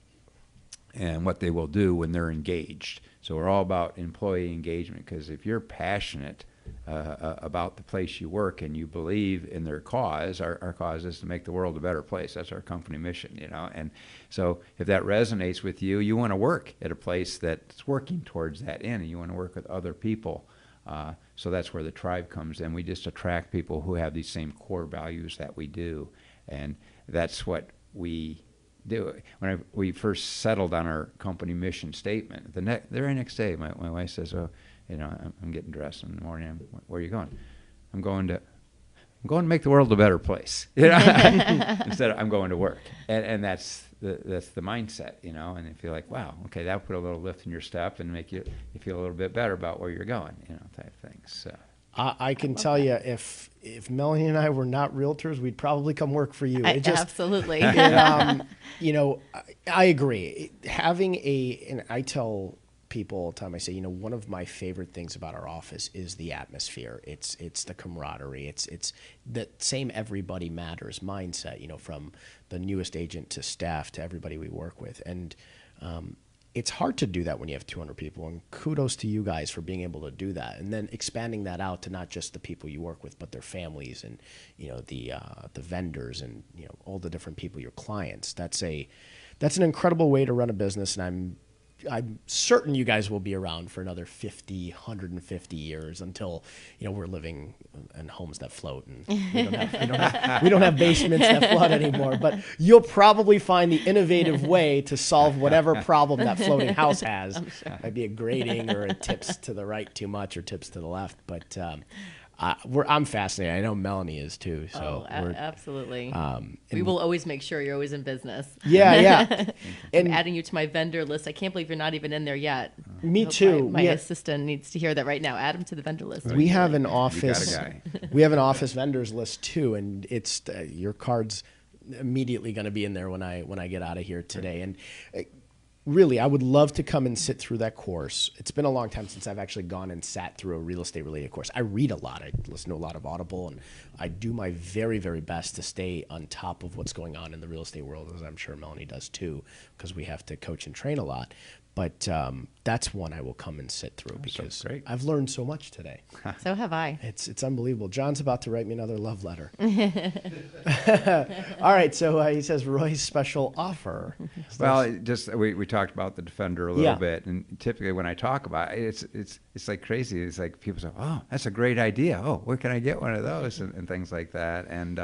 and what they will do when they're engaged. So we're all about employee engagement, because if you're passionate about the place you work and you believe in their cause, our cause is to make the world a better place. That's our company mission, And so if that resonates with you, you want to work at a place that's working towards that end, and you want to work with other people. So that's where the tribe comes in. We just attract people who have these same core values that we do, and that's what we do. When we first settled on our company mission statement, the very next day, my wife says, "Oh, I'm getting dressed in the morning. Where are you going?" I'm going to make the world a better place. Instead of I'm going to work, and that's the mindset, And if you're like, wow, okay, that'll put a little lift in your step and make you feel a little bit better about where you're going, type things. So. I can tell you, if Melanie and I were not realtors, we'd probably come work for you. Absolutely. I agree. And I tell people all the time, I say, one of my favorite things about our office is the atmosphere. It's the camaraderie. It's that same everybody matters mindset, from the newest agent to staff to everybody we work with. And it's hard to do that when you have 200 people, and kudos to you guys for being able to do that. And then expanding that out to not just the people you work with, but their families and, the vendors and, all the different people, your clients. That's an incredible way to run a business. And I'm certain you guys will be around for another 50, 150 years until, we're living in homes that float, and we don't have basements that flood anymore. But you'll probably find the innovative way to solve whatever problem that floating house has. Sure. Might be a grading or a tips to the right too much or tips to the left. But I'm fascinated. I know Melanie is too. So absolutely. We will always make sure you're always in business. Yeah. I'm adding you to my vendor list. I can't believe you're not even in there yet. Me too. My assistant needs to hear that right now. Add him to the vendor list. We have an office. We have an office vendors list too, and it's your card's immediately going to be in there when I get out of here today. And really, I would love to come and sit through that course. It's been a long time since I've actually gone and sat through a real estate-related course. I read a lot. I listen to a lot of Audible, and I do my very, very best to stay on top of what's going on in the real estate world, as I'm sure Melanie does too, because we have to coach and train a lot. But that's one I will come and sit through because I've learned so much today. So have I. It's unbelievable. John's about to write me another love letter. All right, so he says Roy's special offer. Well, we talked about the Defender a little bit, and typically when I talk about it, it's like crazy. It's like people say, "Oh, that's a great idea. Oh, where can I get one of those?" and things like that. And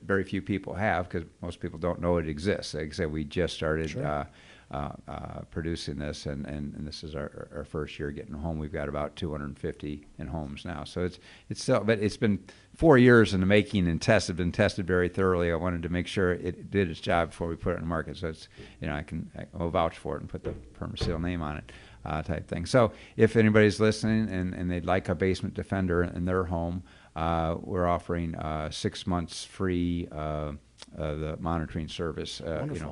very few people have, because most people don't know it exists. Like I said, we just started. Sure. Producing this, and this is our first year getting home. We've got about 250 in homes now, so it's still, but it's been 4 years in the making and been tested very thoroughly. I wanted to make sure it did its job before we put it in the market, so it's I'll vouch for it and put the PermaSeal name on it, type thing. So if anybody's listening and they'd like a basement defender in their home, we're offering 6 months free. The monitoring service,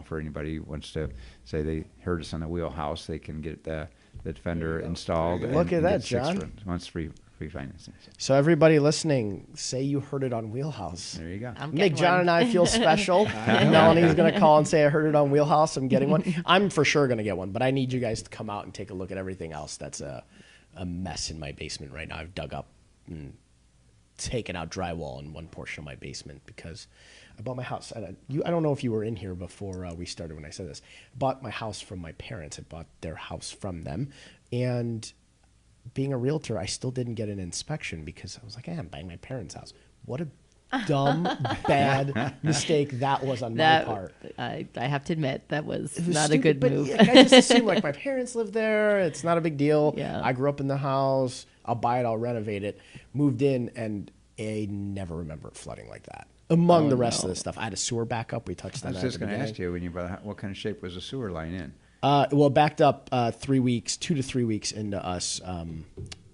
for anybody who wants to say they heard us on the WheelHouse, they can get the Defender installed. Look at that, John. 6 months free financing. So everybody listening, say you heard it on WheelHouse. There you go. Make John and I feel special. Melanie's going to call and say I heard it on WheelHouse. I'm getting one. I'm for sure going to get one, but I need you guys to come out and take a look at everything else. That's a mess in my basement right now. I've dug up taken out drywall in one portion of my basement because I bought my house. I don't know if you were in here before we started when I said this. I bought my house from my parents. I bought their house from them. And being a realtor, I still didn't get an inspection because I was like, I'm buying my parents' house. What a dumb, bad mistake that was on my part. I have to admit, that was not stupid, a good but move. Yeah, I just assumed like my parents live there. It's not a big deal. Yeah. I grew up in the house. I'll buy it. I'll renovate it. Moved in, and I never remember it flooding like that. Among the rest of the stuff, I had a sewer backup. We touched that. I was just going to ask you when you bought, what kind of shape was the sewer line in? Well, backed up 2 to 3 weeks into us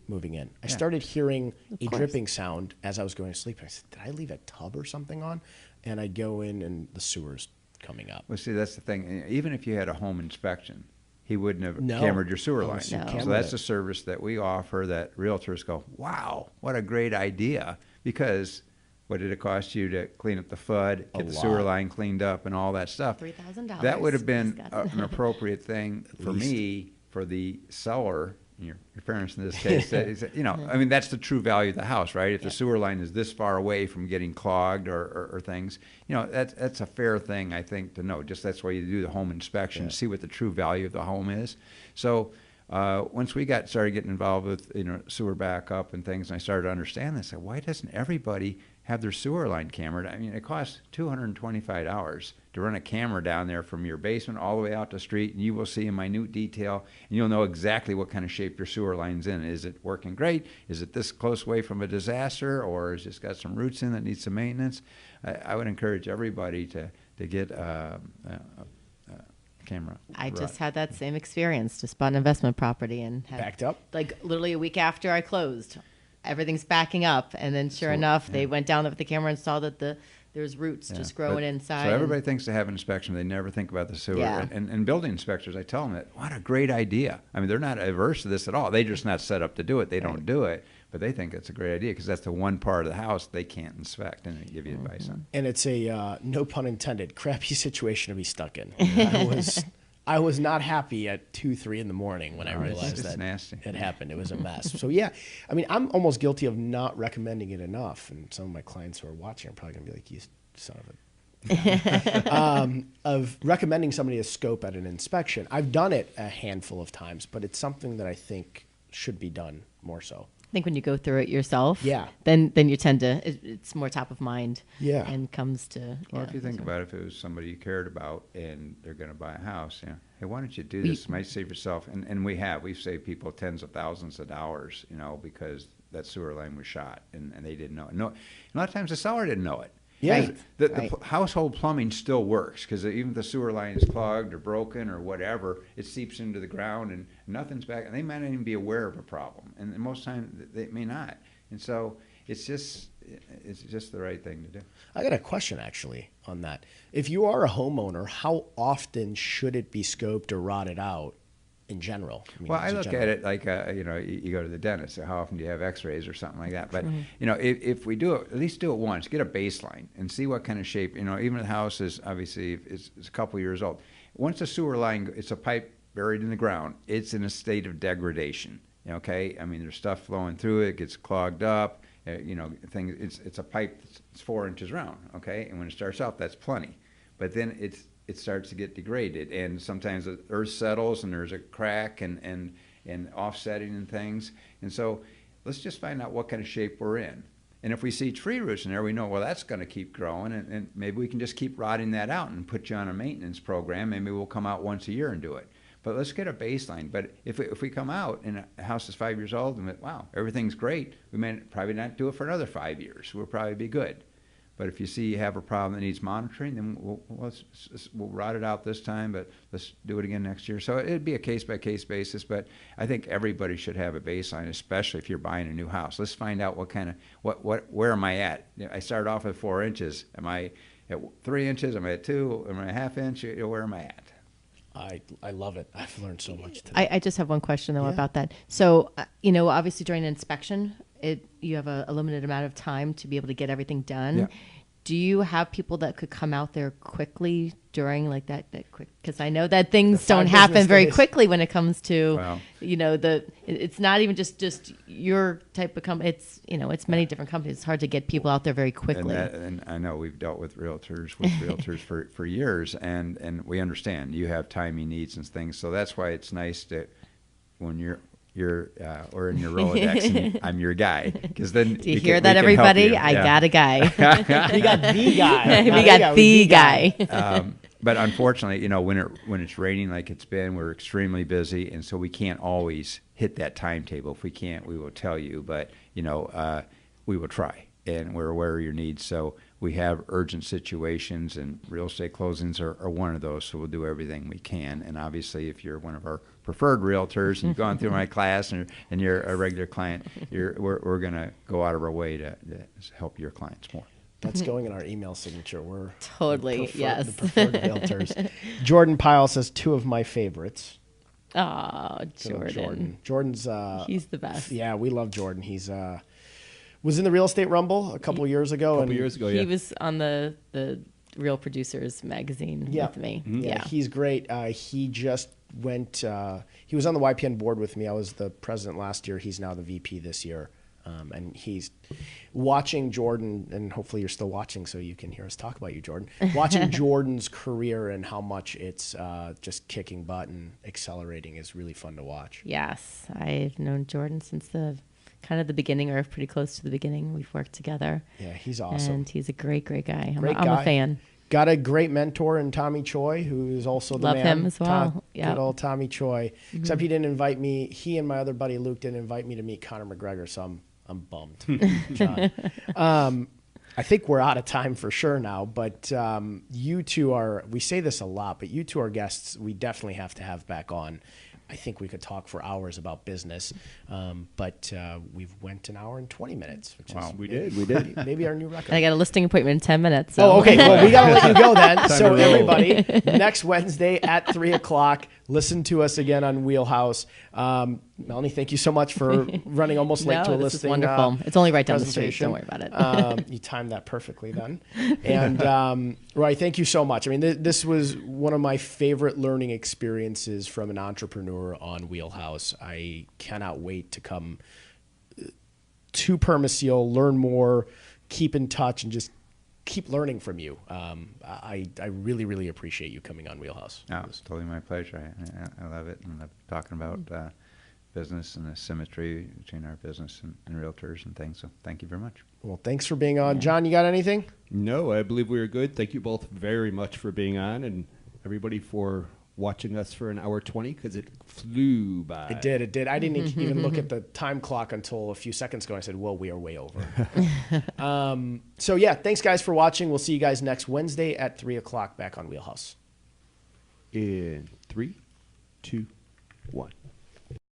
moving in. I started hearing a dripping sound as I was going to sleep. I said, did I leave a tub or something on? And I'd go in, and the sewer's coming up. Well, see, that's the thing. Even if you had a home inspection, he wouldn't have No. cambered your sewer Oh, line. no. So that's a service that we offer that realtors go, wow, what a great idea. Because what did it cost you to clean up the FUD, get the sewer line cleaned up, and all that stuff? $3,000. That would have been Just got it. an appropriate thing for me, for the seller, your parents in this case. I mean, that's the true value of the house, right? If the sewer line is this far away from getting clogged or things, that's a fair thing, I think, to know. Just that's why you do the home inspection, see what the true value of the home is. So once we started getting involved with sewer backup and things, and I started to understand this, I said, why doesn't everybody have their sewer line cambered? I mean, it costs $225 to run a camera down there from your basement all the way out the street, and you will see in minute detail, and you'll know exactly what kind of shape your sewer line's in. Is it working great? Is it this close away from a disaster, or has it just got some roots in that need some maintenance? I would encourage everybody to get a camera. I just had that same experience. Just bought an investment property and had, Backed up? like literally a week after I closed. Everything's backing up, and then sure enough, they went down with the camera and saw that there's roots just growing inside. So everybody thinks they have an inspection, they never think about the sewer. Yeah. And building inspectors, I tell them that, what a great idea. I mean, they're not averse to this at all. They're just not set up to do it. They don't do it, but they think it's a great idea because that's the one part of the house they can't inspect, and they give you advice on. And it's a, no pun intended, crappy situation to be stuck in. I was not happy at 2, 3 in the morning when I realized that nasty. it happened. It was a mess. So yeah, I mean, I'm almost guilty of not recommending it enough. And some of my clients who are watching are probably gonna be like, "You son of a," of recommending somebody to scope at an inspection. I've done it a handful of times, but it's something that I think should be done more so. I think when you go through it yourself, Yeah. then you tend to, it's more top of mind. Yeah. And comes to. Well, if you think about it, if it was somebody you cared about and they're going to buy a house, hey, why don't you do this? You might save yourself, and we've saved people tens of thousands of dollars, because that sewer line was shot and they didn't know it. No, a lot of times the seller didn't know it. Yeah. Right. The household plumbing still works because even if the sewer line is clogged or broken or whatever, it seeps into the ground and nothing's back. And they might not even be aware of a problem, and most times they may not. And so it's just the right thing to do. I got a question actually on that. If you are a homeowner, how often should it be scoped or rotted out in general? Well, I look at it like, you go to the dentist. So how often do you have x-rays or something like that? But, if we do it, at least do it once. Get a baseline and see what kind of shape. Even the house is obviously it's a couple years old. Once the sewer line, it's a pipe buried in the ground. It's in a state of degradation. Okay? I mean, there's stuff flowing through it. It gets clogged up. It's a pipe that's 4 inches round. Okay? And when it starts out, that's plenty. But then it starts to get degraded, and sometimes the earth settles and there's a crack and offsetting and things. And so let's just find out what kind of shape we're in. And if we see tree roots in there, we know, well, that's going to keep growing, and maybe we can just keep rotting that out and put you on a maintenance program. Maybe we'll come out once a year and do it. But let's get a baseline. But if we come out and a house is 5 years old and wow, everything's great, we may probably not do it for another 5 years. We'll probably be good. But if you see you have a problem that needs monitoring, then we'll rot it out this time, but let's do it again next year. So it'd be a case-by-case basis, but I think everybody should have a baseline, especially if you're buying a new house. Let's find out where am I at? I started off at 4 inches. Am I at 3 inches? Am I at 2? Am I a half inch? Where am I at? I love it. I've learned so much today. I just have one question though about that. So, obviously during an inspection, you have a limited amount of time to be able to get everything done. Yeah. do you have people that could come out there quickly during like that quick? Because I know that things don't happen very quickly when it comes to, it's not even just your type of company. It's, it's many different companies. It's hard to get people out there very quickly. And I know we've dealt with realtors for years, and we understand you have timing needs and things. So that's why it's nice to, when you're or in your Rolodex, and I'm your guy, because then do you hear that, everybody? I got a guy. We got the guy. We got the guy. But unfortunately, when it's raining like it's been, we're extremely busy, and so we can't always hit that timetable. If we can't, we will tell you. But we will try, and we're aware of your needs. So we have urgent situations, and real estate closings are one of those. So we'll do everything we can. And obviously, if you're one of our preferred realtors and you've gone through my class and you're a regular client, we're going to go out of our way to help your clients more. That's going in our email signature. We're totally, the preferred realtors. Jordan Pyle says 2 of my favorites. Oh, Jordan. Jordan's he's the best. Yeah, we love Jordan. He's was in the Real Estate Rumble a couple years ago. He was on the Real Producers magazine with me. Mm-hmm. Yeah, he's great. He just went. He was on the YPN board with me. I was the president last year. He's now the VP this year. And he's watching Jordan, and hopefully you're still watching so you can hear us talk about you, Jordan. Watching Jordan's career and how much it's just kicking butt and accelerating is really fun to watch. Yes, I've known Jordan since the beginning, or pretty close to the beginning. We've worked together. Yeah, he's awesome. And he's a great guy. I'm guy. A fan. Got a great mentor in Tommy Choi, who is also the Love man. him as well. Good old Tommy Choi. Mm-hmm. Except he didn't invite me. He and my other buddy Luke didn't invite me to meet Conor McGregor, so I'm bummed, John. I think we're out of time for sure now, but you two we say this a lot, but you two are guests we definitely have to have back on. I think we could talk for hours about business, but we've went an hour and 20 minutes. Which is we did. Maybe our new record. I got a listing appointment in 10 minutes. So. Oh, okay. Well, we got to let you go then. So everybody, next Wednesday at 3:00, listen to us again on WheelHouse. Melanie, thank you so much for running almost late to a listing. Is wonderful. It's only right down the street. Don't worry about it. You timed that perfectly then. And Roy, thank you so much. I mean, this was one of my favorite learning experiences from an entrepreneur on WheelHouse. I cannot wait to come to Permaseal, learn more, keep in touch, and just keep learning from you. I really, really appreciate you coming on WheelHouse. Oh, it's totally my pleasure. I love it, and love talking about business and the symmetry between our business and realtors and things. So thank you very much. Well, thanks for being on. John, you got anything? No, I believe we were good. Thank you both very much for being on, and everybody for watching us for an hour 20, because it flew by. It did. I didn't even look at the time clock until a few seconds ago. I said, well, we are way over. So yeah, thanks guys for watching. We'll see you guys next Wednesday at 3:00 back on WheelHouse. In 3, 2, 1.